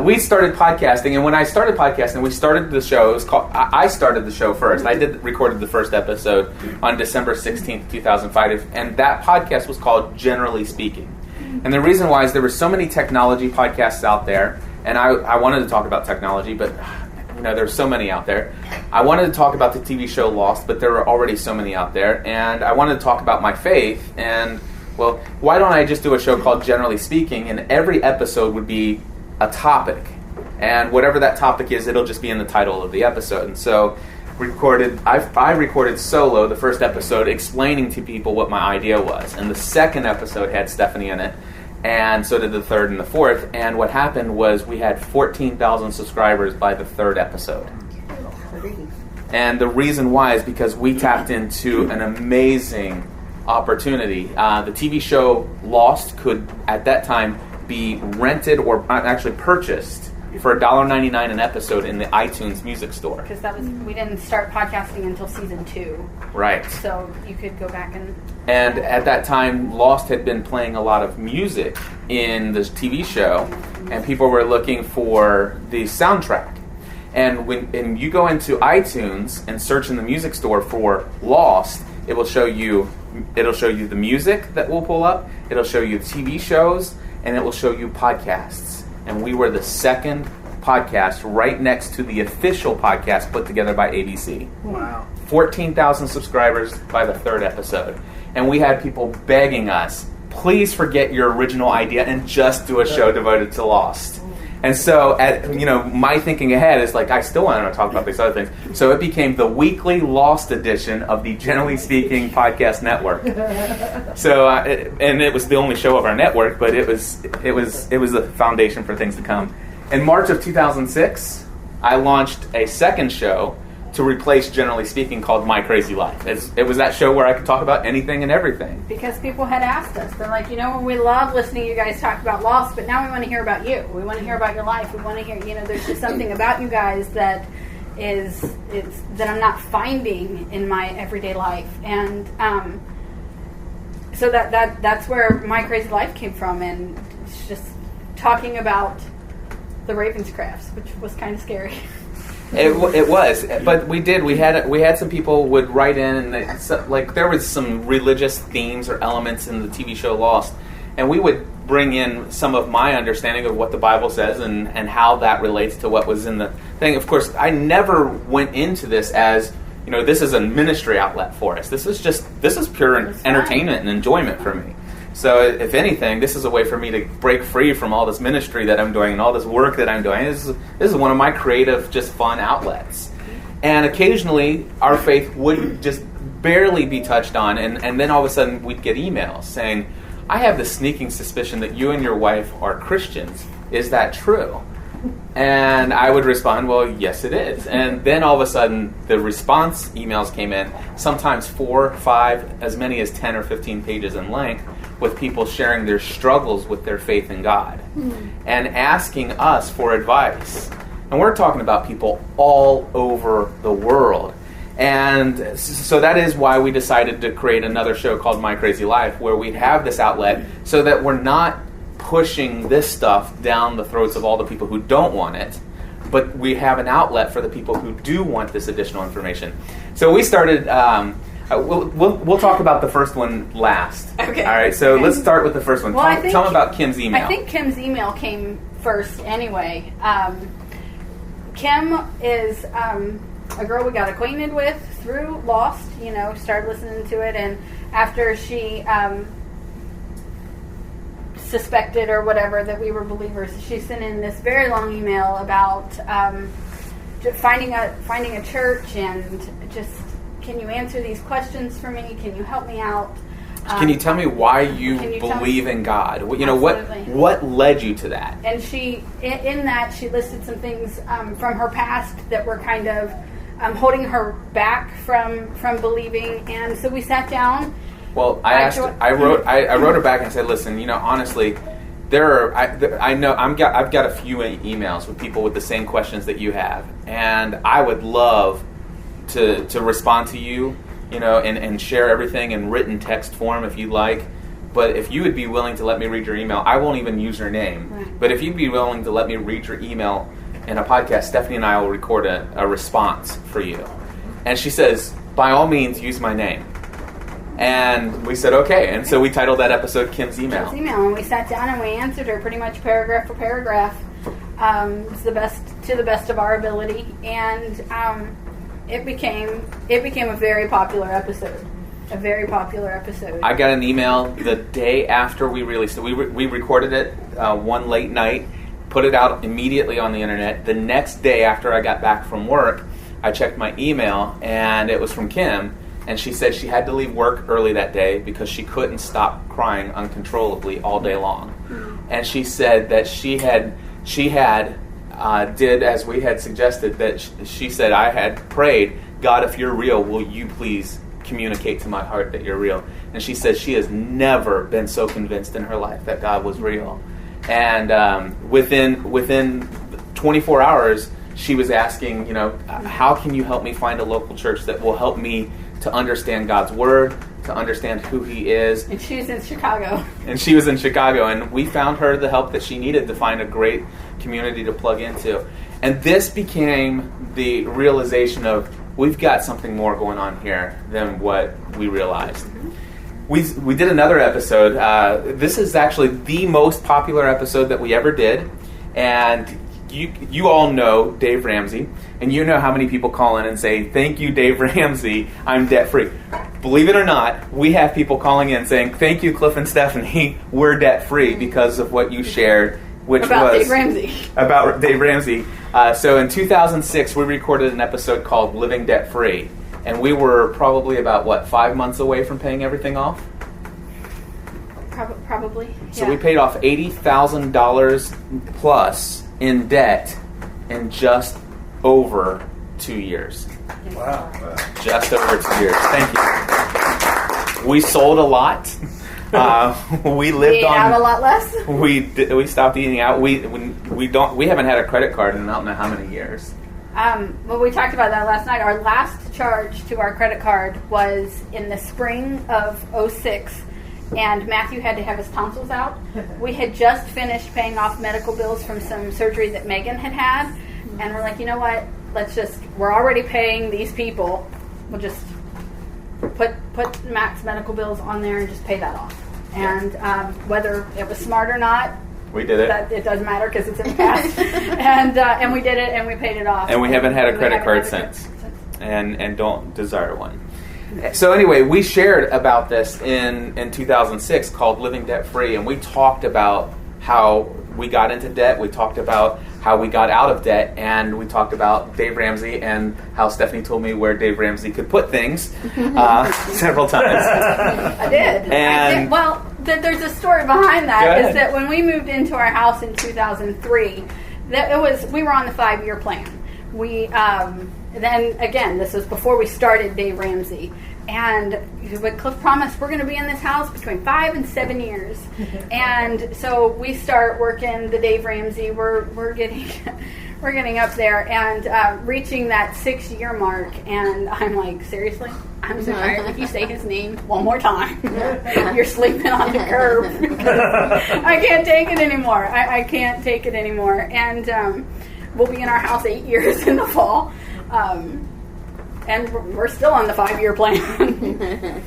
we started podcasting, and when I started podcasting, we started the show. It was called. I started the show first. I recorded the first episode on December 16th, 2005, and that podcast was called Generally Speaking. And the reason why is there were so many technology podcasts out there, and I wanted to talk about technology, but there's so many out there. I wanted to talk about the TV show Lost, but there were already so many out there. And I wanted to talk about my faith. And, well, why don't I just do a show called Generally Speaking, and every episode would be a topic. And whatever that topic is, it'll just be in the title of the episode. And so I recorded solo the first episode explaining to people what my idea was. And the second episode had Stephanie in it. And so did the third and the fourth. And what happened was we had 14,000 subscribers by the third episode. And the reason why is because we tapped into an amazing opportunity. The TV show Lost could, at that time, be rented or actually purchased for $1.99 an episode in the iTunes music store. Because we didn't start podcasting until season 2. Right. So you could go back and at that time, Lost had been playing a lot of music in this TV show, and people were looking for the soundtrack. And when you go into iTunes and search in the music store for Lost, it will show you the music that will pull up, it'll show you TV shows, and it will show you podcasts. And we were the second podcast right next to the official podcast put together by ABC. Wow. 14,000 subscribers by the third episode. And we had people begging us, please forget your original idea and just do a show devoted to Lost. And so, my thinking ahead is like, I still want to talk about these other things. So it became the weekly Lost edition of the Generally Speaking podcast network. So, and it was the only show of our network, but it was the foundation for things to come. In March of 2006, I launched a second show to replace Generally Speaking called My Crazy Life. It was that show where I could talk about anything and everything. Because people had asked us. They're like, we love listening to you guys talk about Lost, but now we want to hear about you. We want to hear about your life. We want to hear, there's just something about you guys that that I'm not finding in my everyday life. And so that's where My Crazy Life came from, and it's just talking about the Ravenscrafts, which was kind of scary. It was, but we had some people would write in, and there was some religious themes or elements in the TV show Lost, and we would bring in some of my understanding of what the Bible says and how that relates to what was in the thing. Of course, I never went into this as, this is a ministry outlet for us. This is pure entertainment and enjoyment for me. So if anything, this is a way for me to break free from all this ministry that I'm doing and all this work that I'm doing. This is one of my creative, just fun outlets. And occasionally, our faith would just barely be touched on, and then all of a sudden, we'd get emails saying, I have the sneaking suspicion that you and your wife are Christians. Is that true? And I would respond, well, yes, it is. And then all of a sudden, the response emails came in, sometimes 4, 5, as many as 10 or 15 pages in length, with people sharing their struggles with their faith in God and asking us for advice. And we're talking about people all over the world. And so that is why we decided to create another show called My Crazy Life, where we'd have this outlet so that we're not pushing this stuff down the throats of all the people who don't want it, but we have an outlet for the people who do want this additional information. So we started... We'll talk about the first one last. Okay. All right. So let's start with the first one. Well, tell them about Kim's email. I think Kim's email came first anyway. Kim is a girl we got acquainted with through Lost. Started listening to it, and after she suspected or whatever that we were believers, she sent in this very long email about finding a church and just can you answer these questions for me? Can you help me out? Can you tell me why you believe in God? You know, what led you to that? And she, in that, she listed some things from her past that were kind of holding her back from believing. And so we sat down. Well, I wrote her back and said, listen, you know, honestly, I've got a few emails with people with the same questions that you have, and I would love to respond to you, you know, and share everything in written text form if you'd like. But if you would be willing to let me read your email, I won't even use your name. Right. But if you'd be willing to let me read your email in a podcast, Stephanie and I will record a response for you. And she says, by all means, use my name. And we said, okay. And so we titled that episode Kim's Email. Kim's Email. And we sat down and we answered her pretty much paragraph for paragraph to the best of our ability. And it became a very popular episode. A very popular episode. I got an email the day after we released it. We recorded it one late night, put it out immediately on the internet. The next day after I got back from work, I checked my email, and it was from Kim. And she said she had to leave work early that day because she couldn't stop crying uncontrollably all day long. Mm-hmm. And she said that she did as we had suggested. That she said, I had prayed, God, if you're real, will you please communicate to my heart that you're real? And she says she has never been so convinced in her life that God was real. And within 24 hours, she was asking, you know, how can you help me find a local church that will help me to understand God's Word, to understand who He is. And she was in Chicago. And she was in Chicago, and we found her the help that she needed to find a great community to plug into. And this became the realization of, we've got something more going on here than what we realized. Mm-hmm. We did another episode. This is actually the most popular episode that we ever did. And you all know Dave Ramsey, and you know how many people call in and say, thank you, Dave Ramsey, I'm debt-free. Believe it or not, we have people calling in saying, thank you, Cliff and Stephanie, we're debt-free because of what you shared, which about was Dave Ramsey. About Dave Ramsey. So in 2006, we recorded an episode called Living Debt-Free, and we were probably about, 5 months away from paying everything off? Probably, So we paid off $80,000 plus in debt in just over 2 years. Wow. Just over 2 years. Thank you. We sold a lot. We lived ate out a lot less. We stopped eating out. We haven't had a credit card in I don't know how many years. Well, we talked about that last night. Our last charge to our credit card was in the spring of 2006. And Matthew had to have his tonsils out. We had just finished paying off medical bills from some surgery that Megan had. And we're like, you know what? We're already paying these people. We'll just put Matt's medical bills on there and just pay that off. And whether it was smart or not, we did it. It doesn't matter because it's in the past. And we did it and we paid it off. And we haven't had a credit card since. And don't desire one. So anyway, we shared about this in 2006 called Living Debt Free, and we talked about how we got into debt, we talked about how we got out of debt, and we talked about Dave Ramsey and how Stephanie told me where Dave Ramsey could put things several times. I did. Well, there's a story behind that, is that when we moved into our house in 2003, we were on the 5-year plan. Then again, this was before we started Dave Ramsey, and what Cliff promised, we're going to be in this house between 5 and 7 years. And so we start working the Dave Ramsey. We're getting up there and reaching that 6-year mark. And I'm like, seriously, I'm so tired. If you say his name one more time, you're sleeping on the curb. I can't take it anymore. I can't take it anymore. And we'll be in our house 8 years in the fall. And we're still on the 5-year plan.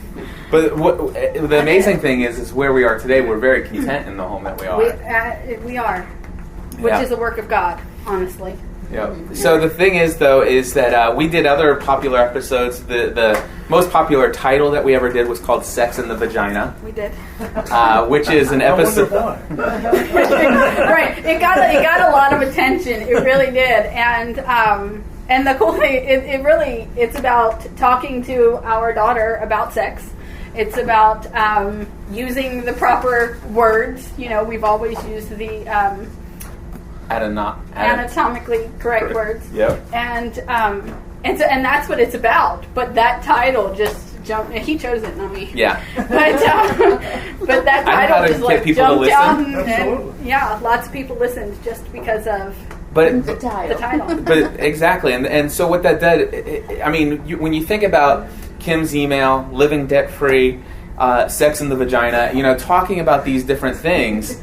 But the amazing thing is where we are today, we're very content in the home that we are. We are, which is a work of God, honestly. Yeah. So the thing is, though, is that we did other popular episodes. The most popular title that we ever did was called Sex in the Vagina. We did. Which is an episode. Right. It got a lot of attention. It really did. And And the cool thing, it's about talking to our daughter about sex. It's about using the proper words. We've always used the anatomically correct words. Yep. And that's what it's about. But that title just jumped. He chose it, not me. Yeah. But that title just get people jumped to down. Absolutely. And yeah, lots of people listened just because of The title. the title. But exactly, and so what that did, when you think about Kim's email, living debt-free, sex in the vagina, talking about these different things,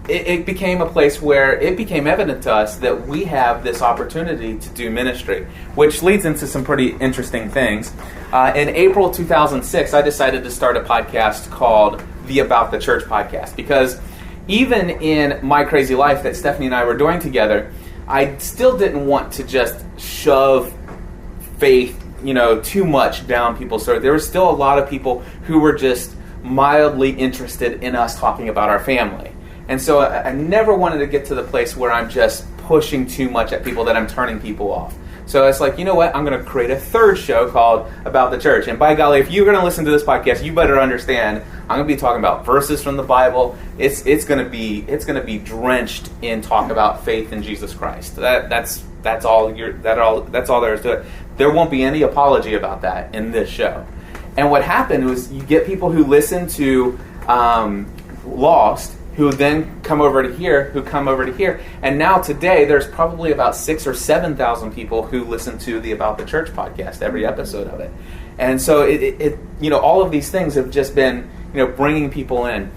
it became a place where it became evident to us that we have this opportunity to do ministry, which leads into some pretty interesting things. In April 2006, I decided to start a podcast called the About the Church podcast, because even in my crazy life that Stephanie and I were doing together, I still didn't want to just shove faith, too much down people's throats. There was still a lot of people who were just mildly interested in us talking about our family. And so I never wanted to get to the place where I'm just pushing too much at people that I'm turning people off. So it's like, you know what? I'm going to create a third show called About the Church. And by golly, if you're going to listen to this podcast, you better understand I'm going to be talking about verses from the Bible. It's going to be drenched in talk about faith in Jesus Christ. That's all there is to it. There won't be any apology about that in this show. And what happened was you get people who listen to Lost, who then come over to here, and now today there's probably about 6,000 or 7,000 people who listen to the About the Church podcast, every episode of it. And so it all of these things have just been bringing people in.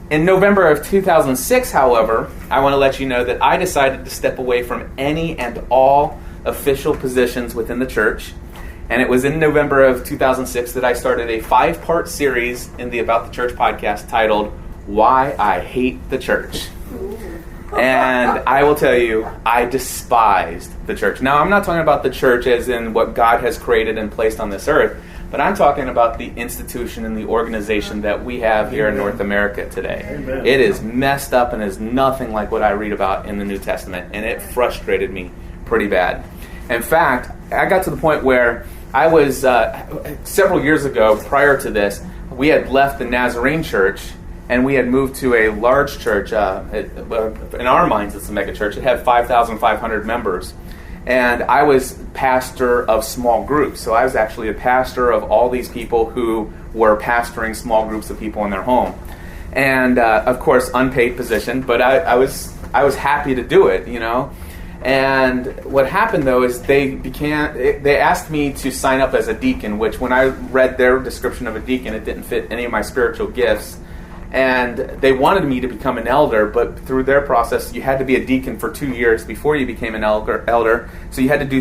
In November of 2006, however, I want to let you know that I decided to step away from any and all official positions within the church. And it was in November of 2006 that I started a 5-part series in the About the Church podcast titled Why I Hate the Church. And I will tell you, I despised the church. Now, I'm not talking about the church as in what God has created and placed on this earth, but I'm talking about the institution and the organization that we have here in North America today. Amen. It is messed up and is nothing like what I read about in the New Testament, and it frustrated me pretty bad. In fact, I got to the point where I was, several years ago, prior to this, we had left the Nazarene church, and we had moved to a large church. In our minds, it's a mega church. It had 5,500 members. And I was pastor of small groups. So I was actually a pastor of all these people who were pastoring small groups of people in their home. And, of course, unpaid position, but I was happy to do it, And what happened, though, is they asked me to sign up as a deacon, which when I read their description of a deacon, it didn't fit any of my spiritual gifts. And they wanted me to become an elder, but through their process, you had to be a deacon for 2 years before you became an elder. So you had to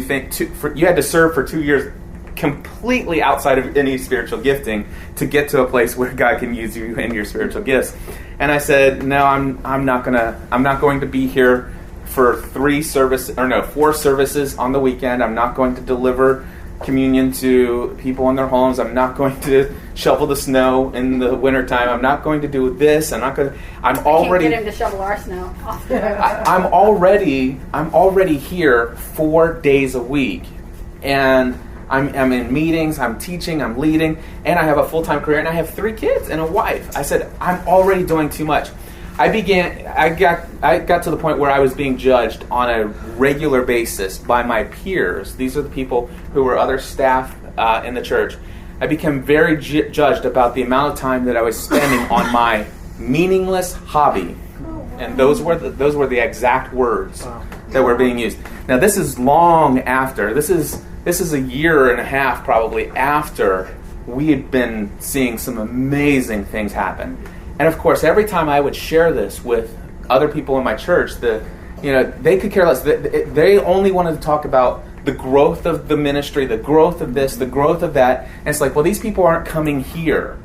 you had to serve for 2 years completely outside of any spiritual gifting to get to a place where God can use you in your spiritual gifts. And I said, no, I'm not going to be here for 4 services on the weekend. I'm not going to deliver communion to people in their homes. I'm not going to shovel the snow in the wintertime. I'm not going to do this. I'm already Can't get him to shovel our snow. I'm already here 4 days a week, and I'm in meetings, I'm teaching, I'm leading, and I have a full-time career, and I have 3 kids and a wife. I said, I'm already doing too much. I got to the point where I was being judged on a regular basis by my peers. These are the people who were other staff in the church. I became very judged about the amount of time that I was spending on my meaningless hobby, and those were the exact words that were being used. Now, this is long after. This is a year and a half probably after we had been seeing some amazing things happen. And of course, every time I would share this with other people in my church, they could care less. They only wanted to talk about the growth of the ministry, the growth of this, the growth of that. And it's like, well, these people aren't coming here.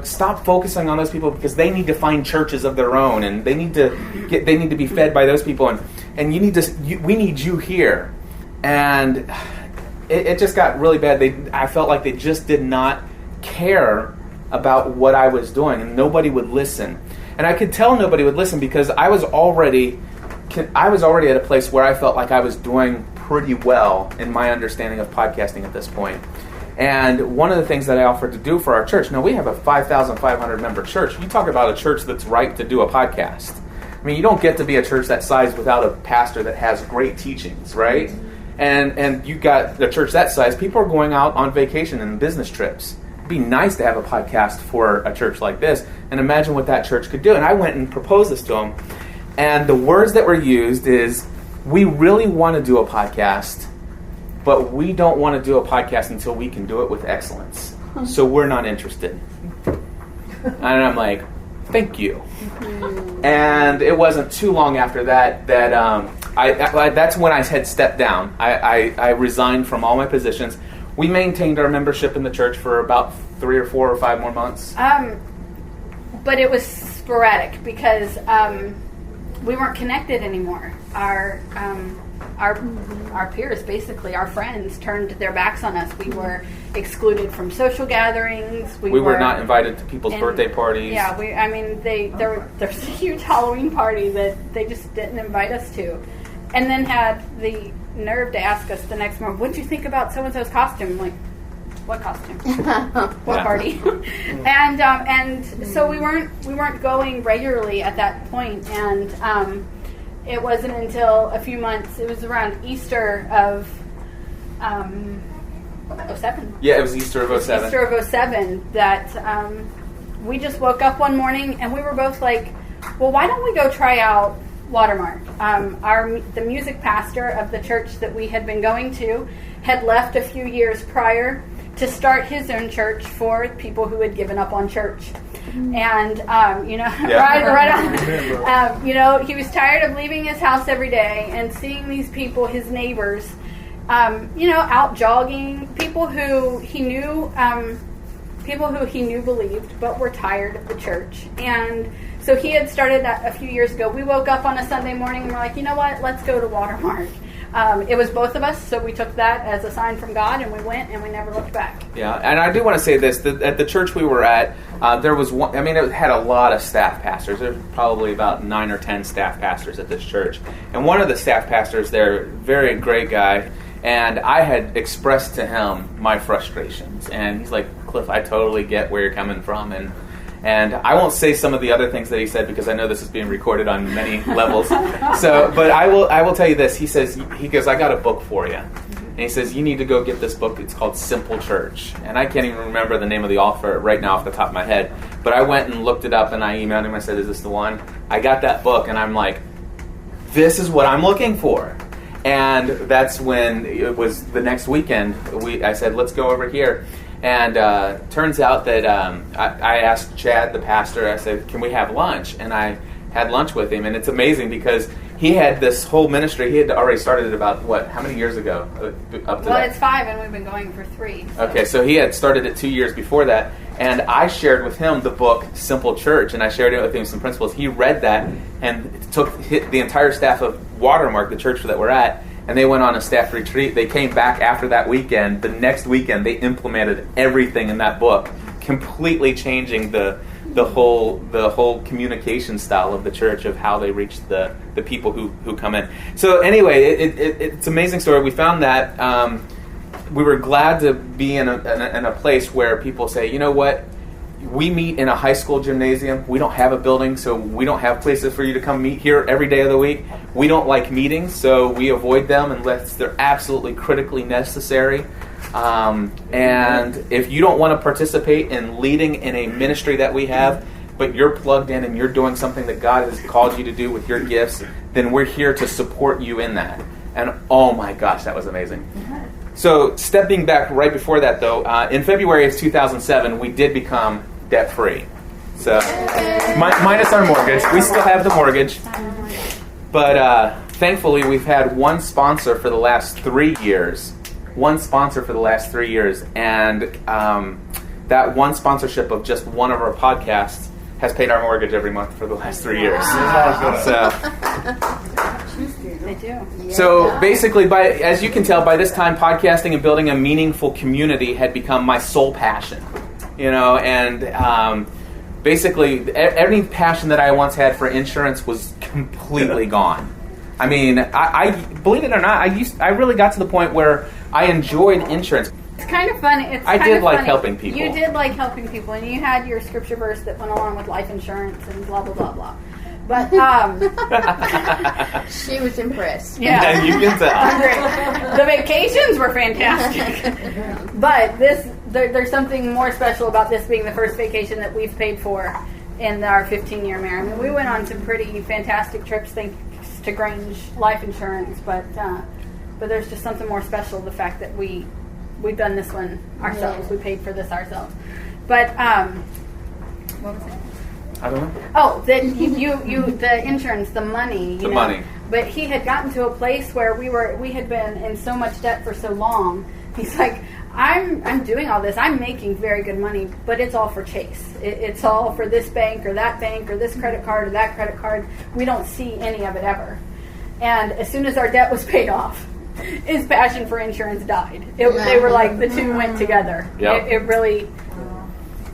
Stop focusing on those people because they need to find churches of their own, and they need to be fed by those people, and we need you here. And it just got really bad. I felt like they just did not care about what I was doing, and nobody would listen. And I could tell nobody would listen because I was already I was already at a place where I felt like I was doing pretty well in my understanding of podcasting at this point. And one of the things that I offered to do for our church, now we have a 5,500 member church. You talk about a church that's ripe to do a podcast. I mean, you don't get to be a church that size without a pastor that has great teachings, right? And you got a church that size, people are going out on vacation and business trips. It'd be nice to have a podcast for a church like this, and imagine what that church could do. And I went and proposed this to them, and the words that were used is, we really want to do a podcast, but we don't want to do a podcast until we can do it with excellence. So we're not interested. And I'm like, thank you. And it wasn't too long after that that's when I had stepped down. I resigned from all my positions. We maintained our membership in the church for about 3 or 4 or 5 more months. But it was sporadic because we weren't connected anymore. Our peers, basically, our friends, turned their backs on us. We were excluded from social gatherings. We were not invited to people's birthday parties. Yeah, there's a huge Halloween party that they just didn't invite us to. And then had the nerve to ask us the next morning, what did you think about so-and-so's costume? I'm like, what costume? What party? And so we weren't going regularly at that point. And it wasn't until a few months, it was around Easter of 07. Yeah, it was Easter of 07. Easter of 07 that we just woke up one morning and we were both like, well, why don't we go try out Watermark? The music pastor of the church that we had been going to had left a few years prior to start his own church for people who had given up on church. And, right on. He was tired of leaving his house every day and seeing these people, his neighbors, out jogging, people who he knew believed, but were tired of the church. And so he had started that a few years ago. We woke up on a Sunday morning and we're like, you know what, let's go to Watermark. It was both of us, so we took that as a sign from God, and we went, and we never looked back. Yeah, and I do want to say this, that at the church we were at, there was one, it had a lot of staff pastors. There's probably about 9 or 10 staff pastors at this church. And one of the staff pastors there, very great guy, and I had expressed to him my frustrations. And he's like, Cliff, I totally get where you're coming from, and I won't say some of the other things that he said because I know this is being recorded on many levels. But I will tell you this. He goes, I got a book for you. And he says, you need to go get this book. It's called Simple Church. And I can't even remember the name of the author right now off the top of my head. But I went and looked it up and I emailed him. I said, is this the one? I got that book and I'm like, this is what I'm looking for. And that's when it was the next weekend. I said, let's go over here. And turns out that I asked Chad, the pastor, I said, can we have lunch? And I had lunch with him. And it's amazing because he had this whole ministry. He had already started it about, how many years ago? It's 5 and we've been going for 3. So. Okay, so he had started it 2 years before that. And I shared with him the book, Simple Church. And I shared it with him some principles. He read that and took the entire staff of Watermark, the church that we're at, and they went on a staff retreat. They came back after that weekend. The next weekend, they implemented everything in that book, completely changing the whole communication style of the church, of how they reach the people who come in. So anyway, it's an amazing story. We found that we were glad to be in a place where people say, you know what? We meet in a high school gymnasium. We don't have a building, so we don't have places for you to come meet here every day of the week. We don't like meetings, so we avoid them unless they're absolutely critically necessary. And if you don't want to participate in leading in a ministry that we have, but you're plugged in and you're doing something that God has called you to do with your gifts, then we're here to support you in that. And oh my gosh, that was amazing. So stepping back right before that, though, in February of 2007, we did become debt-free. So minus our mortgage. We still have the mortgage. But thankfully, we've had one sponsor for the last 3 years. And that one sponsorship of just one of our podcasts has paid our mortgage every month for the last 3 years. They do. So basically, as you can tell, by this time, podcasting and building a meaningful community had become my sole passion. And basically, any passion that I once had for insurance was completely gone. I mean, I believe it or not, I really got to the point where I enjoyed insurance. It's kind of funny. I did like helping people. You did like helping people, and you had your scripture verse that went along with life insurance and blah blah blah blah. But She was impressed. yeah, You can tell. the vacations were fantastic. But there's something more special about this being the first vacation that we've paid for in our 15-year marriage. I mean, we went on some pretty fantastic trips thanks to Grange Life Insurance, but there's just something more special, the fact that we've done this one ourselves. Yeah. We paid for this ourselves. But what was it? I don't know. Oh, that you the insurance, the money, you know. Money. But he had gotten to a place where we had been in so much debt for so long. He's like, I'm doing all this. I'm making very good money, but it's all for Chase. It's all for this bank or this credit card or that credit card. We don't see any of it ever. And as soon as our debt was paid off, his passion for insurance died. They were like the two went together. Yep. It really.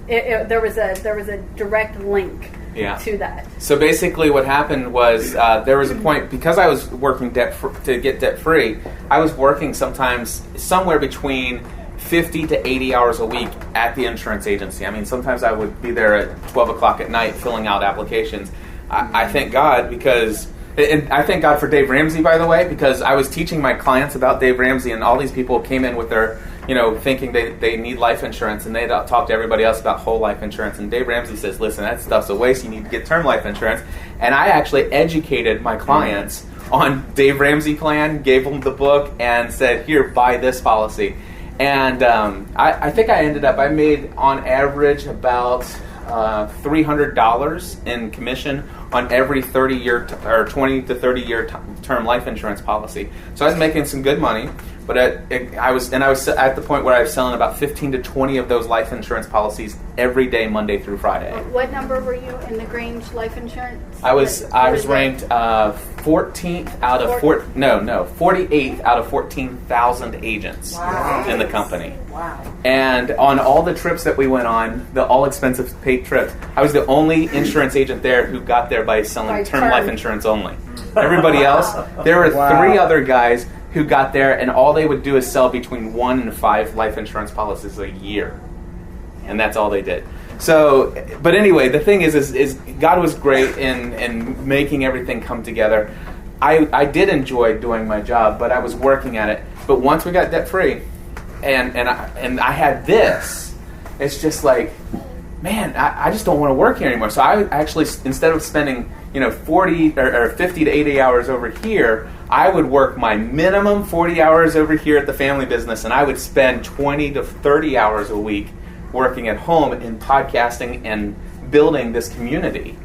There was a direct link to that. So basically what happened was there was a point, because I was working to get debt free, I was working sometimes somewhere between 50 to 80 hours a week at the insurance agency. I mean, sometimes I would be there at 12 o'clock at night filling out applications. I thank God because... And I thank God for Dave Ramsey, by the way, because I was teaching my clients about Dave Ramsey, and all these people came in with their, thinking they need life insurance, and they talk to everybody else about whole life insurance. And Dave Ramsey says, listen, that stuff's a waste. You need to get term life insurance. And I actually educated my clients on Dave Ramsey plan, gave them the book, and said, here, buy this policy. And I think I made on average about $300 in commission on every 30-year or 20 to 30-year term life insurance policy. So I was making some good money, but I was at the point where I was selling about 15 to 20 of those life insurance policies every day, Monday through Friday. What number were you in the Grange Life Insurance? I was ranked 14th out of 48th out of 14,000 agents in the company. Wow. And on all the trips that we went on, the all expensive paid trips, I was the only insurance agent there who got there by selling term life insurance only. Everybody else, there were 3 other guys who got there, and all they would do is sell between 1 and 5 life insurance policies a year. And that's all they did. So, but anyway, the thing is God was great in making everything come together. I did enjoy doing my job, but I was working at it. But once we got debt free, and I had this, it's just like, man, I just don't want to work here anymore. So I actually, instead of spending 40 or 50 to 80 hours over here, I would work my minimum 40 hours over here at the family business, and I would spend 20 to 30 hours a week working at home in podcasting and building this community.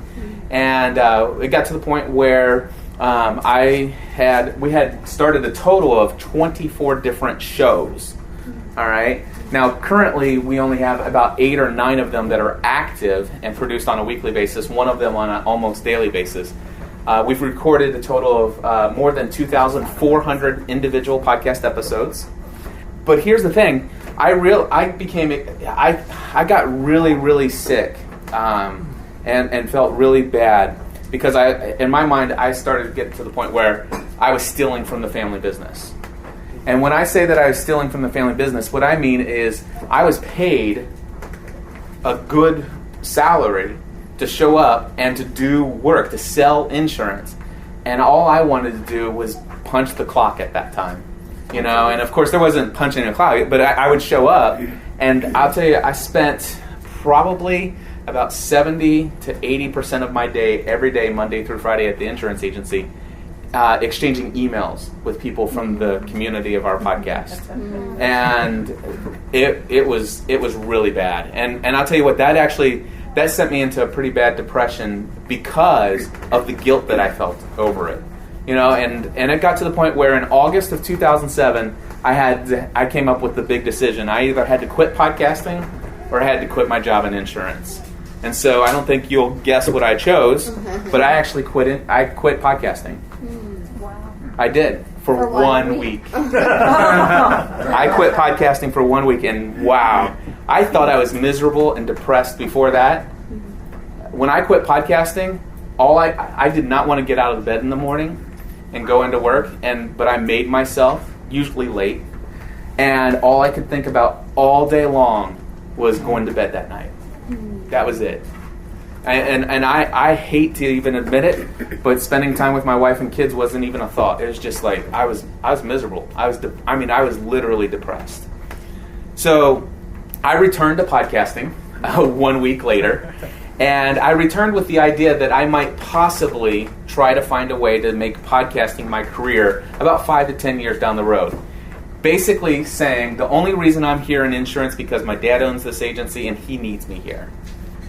And it got to the point where we had started a total of 24 different shows. All right. Now, currently, we only have about 8 or 9 of them that are active and produced on a weekly basis, one of them on an almost daily basis. We've recorded a total of more than 2,400 individual podcast episodes. But here's the thing. I got really, really sick and felt really bad because in my mind, I started to get to the point where I was stealing from the family business. And when I say that I was stealing from the family business, what I mean is I was paid a good salary to show up and to do work, to sell insurance. And all I wanted to do was punch the clock at that time. And of course there wasn't punching a clock, but I would show up, and I'll tell you, I spent probably about 70 to 80% of my day, every day, Monday through Friday at the insurance agency, exchanging emails with people from the community of our podcast. And it was really bad. And I'll tell you what, that sent me into a pretty bad depression because of the guilt that I felt over it. And it got to the point where in August of 2007, I came up with the big decision. I either had to quit podcasting or I had to quit my job in insurance. And so I don't think you'll guess what I chose, but I actually quit podcasting. Wow. I did for 1 week. I quit podcasting for 1 week, and wow, I thought I was miserable and depressed before that. When I quit podcasting, I did not want to get out of the bed in the morning. and go into work, but I made myself usually late, and all I could think about all day long was going to bed that night. That was it. And I hate to even admit it, but spending time with my wife and kids wasn't even a thought. It was just like I was miserable. I was literally depressed. So I returned to podcasting 1 week later, and I returned with the idea that I might possibly try to find a way to make podcasting my career about 5 to 10 years down the road. Basically saying the only reason I'm here in insurance because my dad owns this agency and he needs me here.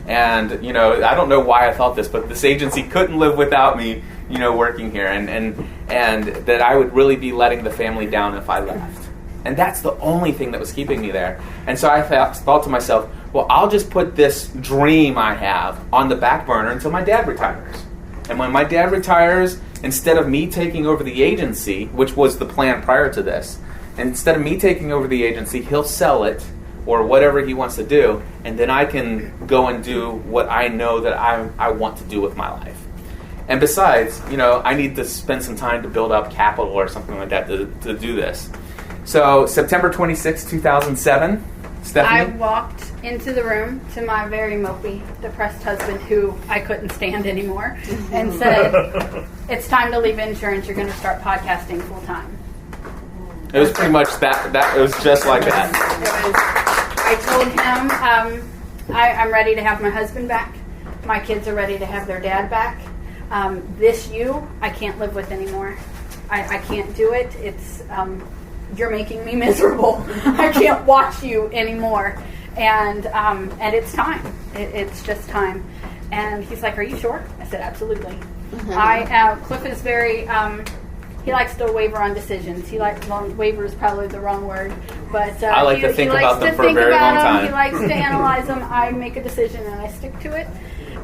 And, I don't know why I thought this, but this agency couldn't live without me, working here. And that I would really be letting the family down if I left. And that's the only thing that was keeping me there. And so I thought to myself, well, I'll just put this dream I have on the back burner until my dad retires. And when my dad retires, instead of me taking over the agency, which was the plan prior to this, instead of me taking over the agency, he'll sell it or whatever he wants to do, and then I can go and do what I know that I want to do with my life. And besides, I need to spend some time to build up capital or something like that to do this. So September 26, 2007, Stephanie? I walked into the room to my very mopey, depressed husband who I couldn't stand anymore and said, it's time to leave insurance. You're going to start podcasting full time. It was pretty much that. It was just like that. I told him I'm ready to have my husband back. My kids are ready to have their dad back. I can't live with anymore. I can't do it. It's you're making me miserable. I can't watch you anymore. And it's time. It's just time. And he's like, "Are you sure?" I said, "Absolutely." Cliff is very. He likes to waver on decisions. Waver is probably the wrong word, but I like to think about them for a very long time. He likes to analyze them. I make a decision and I stick to it.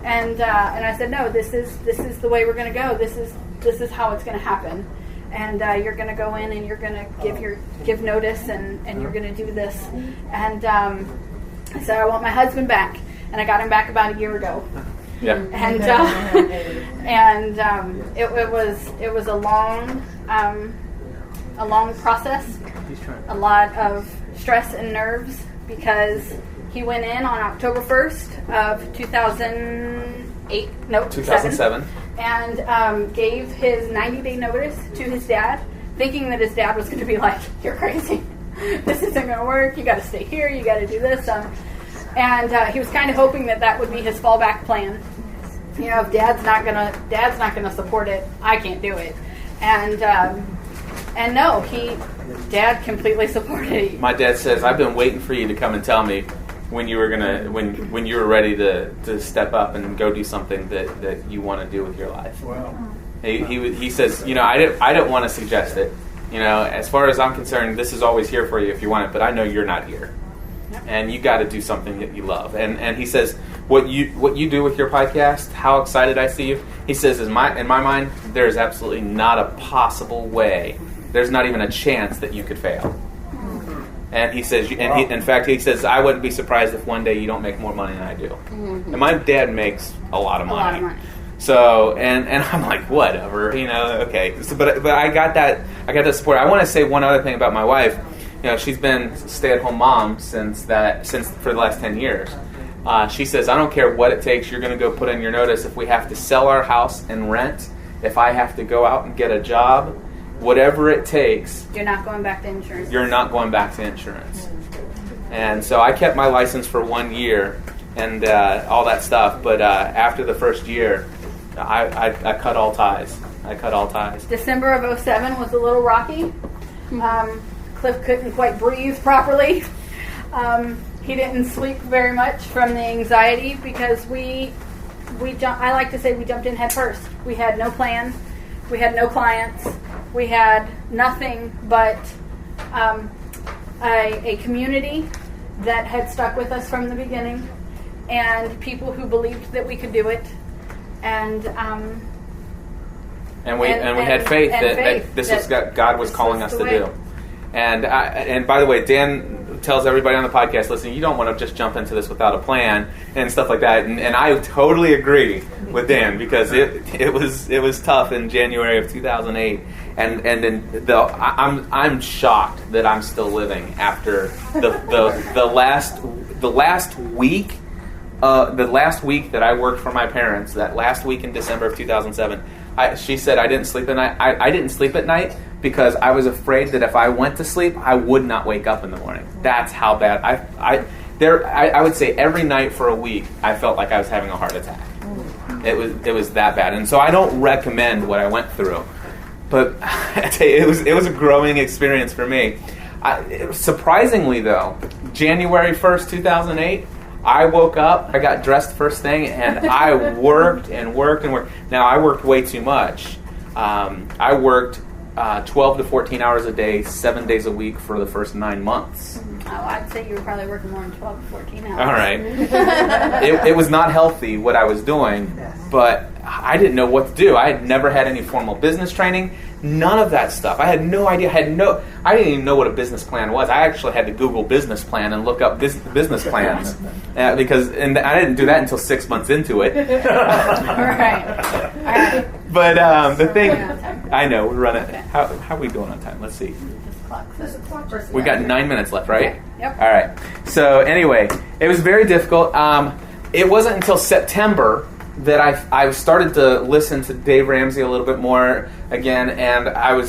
And I said, no, this is the way we're going to go. This is how it's going to happen. And you're going to go in and you're going to give notice and you're going to do this. And I said, I want my husband back, and I got him back about a year ago. Yeah. And it was a long process, a lot of stress and nerves, because he went in on October 1st of 2007, and gave his 90-day notice to his dad, thinking that his dad was going to be like, "You're crazy. This isn't going to work. You got to stay here. You got to do this." And he was kind of hoping that would be his fallback plan. If Dad's not gonna support it, I can't do it. And no, Dad completely supported it. My dad says, "I've been waiting for you to come and tell me when you were when you were ready to step up and go do something that you want to do with your life." Wow. He says, I didn't want to suggest it. As far as I'm concerned, this is always here for you if you want it, but I know you're not here. And you got to do something that you love. And he says, what you do with your podcast, how excited I see you. He says, in my mind, there is absolutely not a possible way. There's not even a chance that you could fail. And he says, in fact, he says, I wouldn't be surprised if one day you don't make more money than I do. Mm-hmm. And my dad makes a lot of money. So, and I'm like, whatever, okay. So, but I got that support. I want to say one other thing about my wife. She's been stay-at-home mom since for the last 10 years. She says, I don't care what it takes. You're going to go put in your notice. If we have to sell our house and rent, if I have to go out and get a job, whatever it takes. You're not going back to insurance. You're not going back to insurance. And so I kept my license for 1 year and all that stuff. But after the first year, I cut all ties. December of 2007 was a little rocky. Cliff couldn't quite breathe properly. He didn't sleep very much from the anxiety because I like to say we jumped in head first. We had no plan. We had no clients. We had nothing but a community that had stuck with us from the beginning, and people who believed that we could do it, and we had faith that this was God was calling us to do. And by the way, Dan, tells everybody on the podcast, listen, you don't want to just jump into this without a plan and stuff like that. And I totally agree with Dan, because it was tough in January of 2008. And then I'm shocked that I'm still living after the last week that I worked for my parents. That last week in December of 2007, she said I didn't sleep at night. I didn't sleep at night because I was afraid that if I went to sleep, I would not wake up in the morning. That's how bad I would say every night for a week I felt like I was having a heart attack. It was that bad, and so I don't recommend what I went through. But I tell you, it was a growing experience for me. Surprisingly, though, January 1st, 2008, I woke up, I got dressed first thing, and I worked and worked and worked. Now, I worked way too much. I worked 12 to 14 hours a day, 7 days a week for the first 9 months. Oh, I'd say you were probably working more than 12 to 14 hours. All right. It was not healthy what I was doing, but I didn't know what to do. I had never had any formal business training, none of that stuff. I had no idea. I didn't even know what a business plan was. I actually had to Google business plan and look up business plans because I didn't do that until 6 months into it. All right. But the thing, I know we're running. Okay. How are we doing on time? Let's see. We got 9 minutes left, right? Okay. Yep. All right. So anyway, it was very difficult. It wasn't until September that I started to listen to Dave Ramsey a little bit more again, and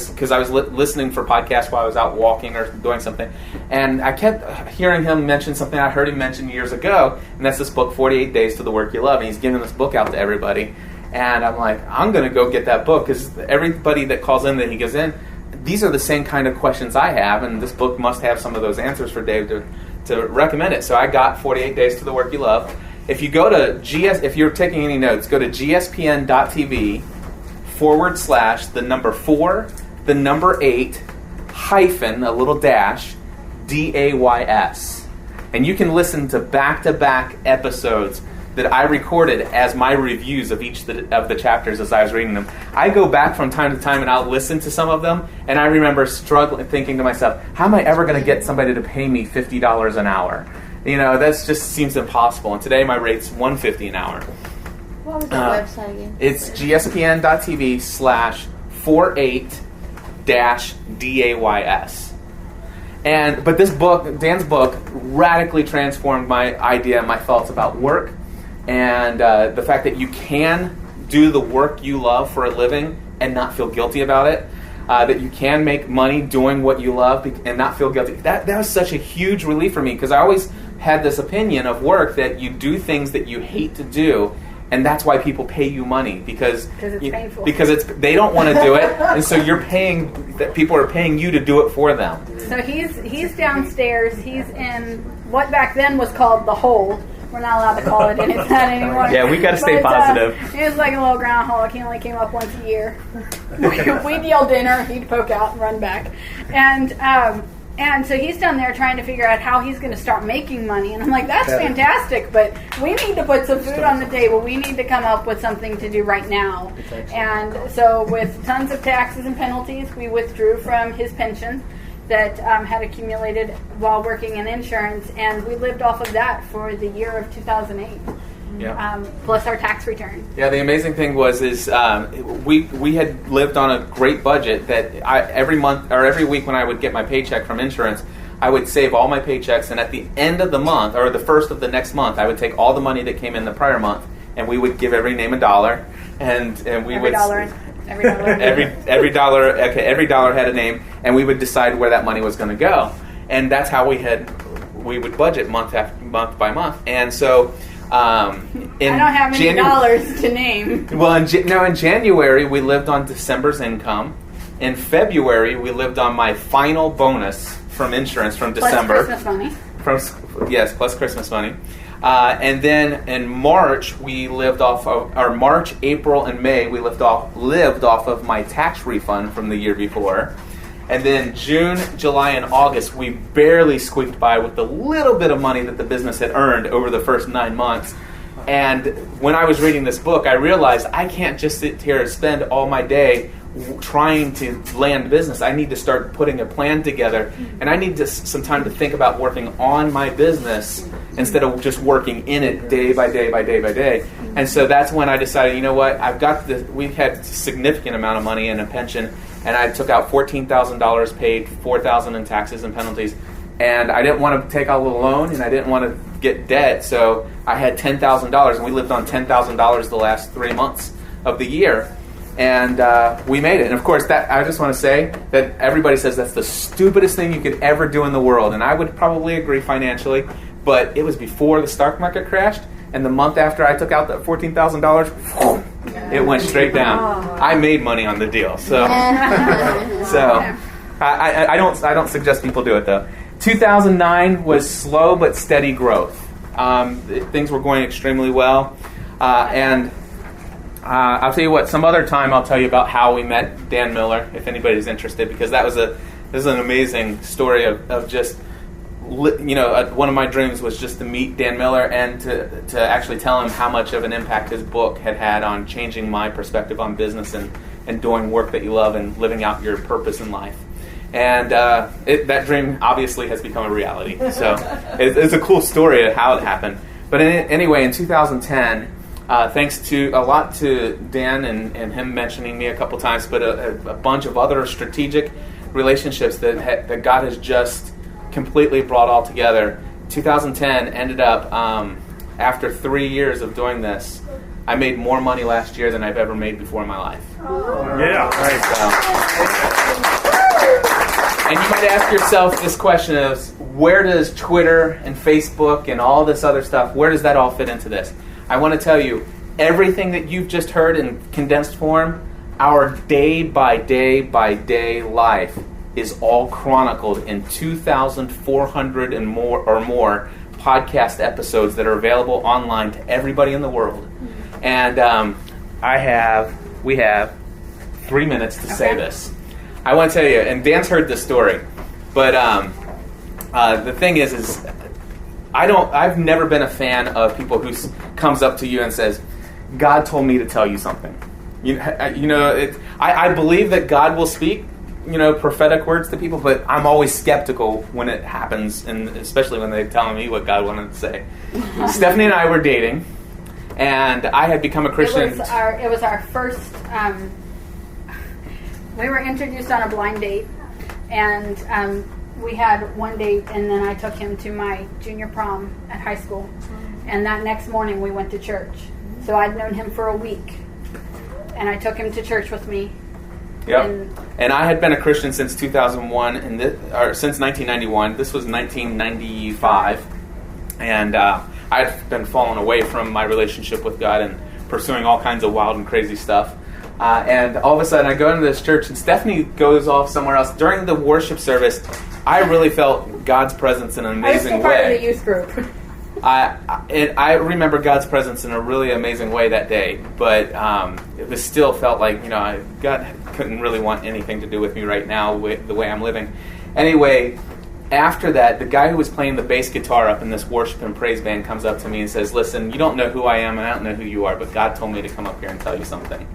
because I was listening for podcasts while I was out walking or doing something, and I kept hearing him mention something I heard him mention years ago, and that's this book, 48 Days to the Work You Love, and he's giving this book out to everybody, and I'm like, I'm going to go get that book, because everybody that calls in that he goes in, these are the same kind of questions I have, and this book must have some of those answers for Dave to recommend it. So I got 48 Days to the Work You Love. If you go to if you're taking any notes, go to gspn.tv / the number 4, the number 8, hyphen, a little dash, DAYS. And you can listen to back-to-back episodes that I recorded as my reviews of each of the chapters as I was reading them. I go back from time to time and I'll listen to some of them, and I remember struggling, thinking to myself, how am I ever going to get somebody to pay me $50 an hour? You know, that just seems impossible. And today my rate's $150 an hour. What was that website again? It's gspn.tv / 48-DAYS. But this book, Dan's book, radically transformed my idea, my thoughts about work, and the fact that you can do the work you love for a living and not feel guilty about it. That you can make money doing what you love and not feel guilty. That was such a huge relief for me, because I always had this opinion of work that you do things that you hate to do, and that's why people pay you money, because it's painful. Because they don't want to do it, and so people are paying you to do it for them. So he's downstairs. He's in what back then was called the hole. We're not allowed to call it anything anymore. Yeah, we got to stay positive. It was like a little groundhog. He only came up once a year. We'd yell dinner. He'd poke out and run back. And so he's down there trying to figure out how he's going to start making money. And I'm like, that's fantastic, but we need to put some food on the table. We need to come up with something to do right now. And so with tons of taxes and penalties, we withdrew from his pension that had accumulated while working in insurance, and we lived off of that for the year of 2008. Yeah. Plus our tax return. Yeah, the amazing thing was we had lived on a great budget that every month or every week when I would get my paycheck from insurance, I would save all my paychecks, and at the end of the month or the first of the next month, I would take all the money that came in the prior month, and we would give every name $1, and we every would dollar. every dollar. Okay, every dollar had a name, and we would decide where that money was going to go, and that's how we would budget month by month, and so. I don't have any dollars to name. Well, in January we lived on December's income. In February we lived on my final bonus from insurance from December. Plus Christmas money. Plus Christmas money. And then in March we lived off of, or March, April, and May we lived off of my tax refund from the year before. And then June, July, and August, we barely squeaked by with the little bit of money that the business had earned over the first 9 months. And when I was reading this book, I realized I can't just sit here and spend all my day trying to land business. I need to start putting a plan together, and I need some time to think about working on my business instead of just working in it day by day by day by day. And so that's when I decided, you know what, we had a significant amount of money in a pension, and I took out $14,000, paid $4,000 in taxes and penalties, and I didn't want to take out a loan, and I didn't want to get debt, so I had $10,000, and we lived on $10,000 the last 3 months of the year, and we made it. And of course, that I just want to say that everybody says that's the stupidest thing you could ever do in the world, and I would probably agree financially, but it was before the stock market crashed, and the month after I took out that $14,000, it went straight down. I made money on the deal, so I don't suggest people do it though. 2009 was slow but steady growth. Things were going extremely well, and I'll tell you what. Some other time, I'll tell you about how we met Dan Miller, if anybody's interested, because this is an amazing story of just, one of my dreams was just to meet Dan Miller and to actually tell him how much of an impact his book had on changing my perspective on business and doing work that you love and living out your purpose in life. And that dream obviously has become a reality. So it's a cool story of how it happened. But anyway, in 2010, thanks to Dan and him mentioning me a couple times, but a bunch of other strategic relationships that God has just completely brought all together. 2010 ended up, after 3 years of doing this, I made more money last year than I've ever made before in my life. Yeah. And you might ask yourself this question of, where does Twitter and Facebook and all this other stuff, where does that all fit into this? I want to tell you, everything that you've just heard in condensed form, our day by day by day life is all chronicled in 2,400 and more podcast episodes that are available online to everybody in the world. And we have 3 minutes to say this. I want to tell you, and Dan's heard this story, but the thing is I've never been a fan of people who comes up to you and says, God told me to tell you something. I believe that God will speak, prophetic words to people, but I'm always skeptical when it happens, and especially when they're telling me what God wanted to say. Stephanie and I were dating, and I had become a Christian. It was our first. We were introduced on a blind date, and we had one date, and then I took him to my junior prom at high school, and that next morning we went to church. So I'd known him for a week, and I took him to church with me. Yep. And I had been a Christian since 2001, or since 1991. This was 1995, and I'd been falling away from my relationship with God and pursuing all kinds of wild and crazy stuff. And all of a sudden, I go into this church, and Stephanie goes off somewhere else. During the worship service, I really felt God's presence in an amazing way. I was part of the youth group. I remember God's presence in a really amazing way that day, but it was still felt like, God couldn't really want anything to do with me right now, the way I'm living. Anyway, after that, the guy who was playing the bass guitar up in this worship and praise band comes up to me and says, listen, you don't know who I am, and I don't know who you are, but God told me to come up here and tell you something.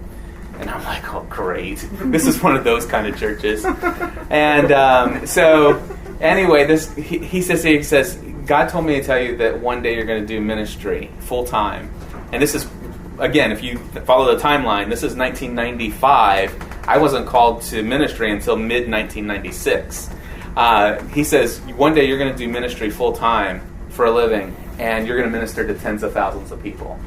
And I'm like, oh, great. This is one of those kind of churches. And so, anyway, he says, God told me to tell you that one day you're going to do ministry full time. And this is, again, if you follow the timeline, this is 1995. I wasn't called to ministry until mid-1996. He says, one day you're going to do ministry full time for a living, and you're going to minister to tens of thousands of people.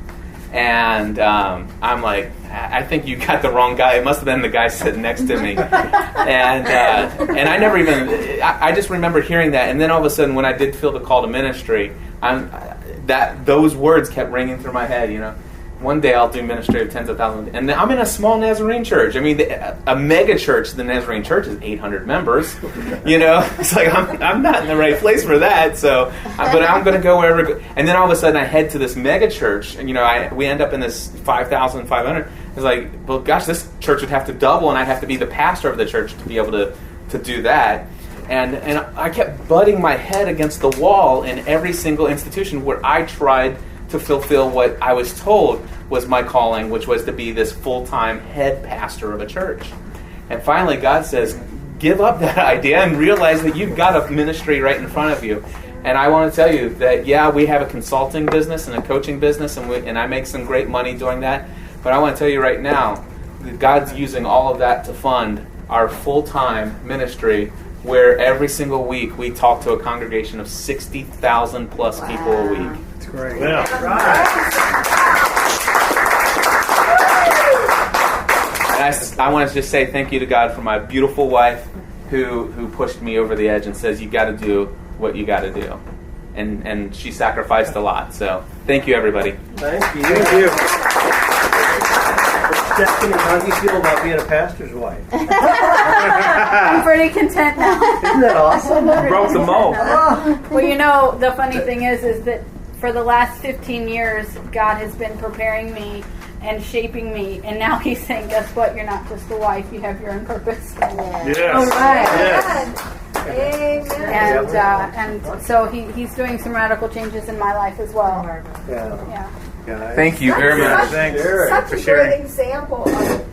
And I'm like, I think you got the wrong guy. It must have been the guy sitting next to me. And I never even, I just remember hearing that. And then all of a sudden, when I did feel the call to ministry, those words kept ringing through my head, One day I'll do ministry of tens of thousands. And I'm in a small Nazarene church. I mean, a mega church, the Nazarene church, is 800 members. It's like, I'm not in the right place for that. So, but I'm going to go wherever. And then all of a sudden I head to this mega church. And, we end up in this 5,500. It's like, well, gosh, this church would have to double, and I'd have to be the pastor of the church to be able to do that. And I kept butting my head against the wall in every single institution where I tried to fulfill what I was told was my calling, which was to be this full-time head pastor of a church. And finally, God says, give up that idea and realize that you've got a ministry right in front of you. And I want to tell you that, yeah, we have a consulting business and a coaching business, and I make some great money doing that. But I want to tell you right now that God's using all of that to fund our full-time ministry, where every single week we talk to a congregation of 60,000 plus people a week. That's great. Yeah. And I want to just say thank you to God for my beautiful wife who pushed me over the edge and says, you got to do what you got to do. And she sacrificed a lot. So thank you, everybody. Thank you. Thank you. Stephanie, how do you feel about being a pastor's wife? I'm pretty content now. Isn't that awesome? Broke the mold. Well, you know, the funny thing is that for the last 15 years, God has been preparing me and shaping me, and now He's saying, guess what? You're not just a wife, you have your own purpose. Yes. All right. Yes. And so He's doing some radical changes in my life as well. Yeah. Yeah. Thank you very much. Thanks. Such for a sharing. great example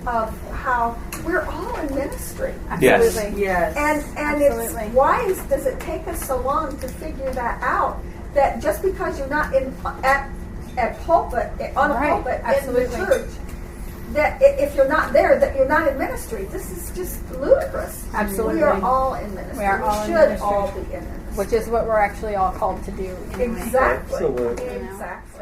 of how we're all in ministry. Yes. Absolutely. Yes. And Absolutely. it's why does it take us so long to figure that out? That just because you're not at pulpit on a Right. pulpit Absolutely. in the church, that if you're not there, that you're not in ministry. This is just ludicrous. Absolutely. We are all in ministry. We are all in should ministry. all be in ministry. Which is what we're actually all called to do. Anyway. Exactly. Absolutely. Exactly.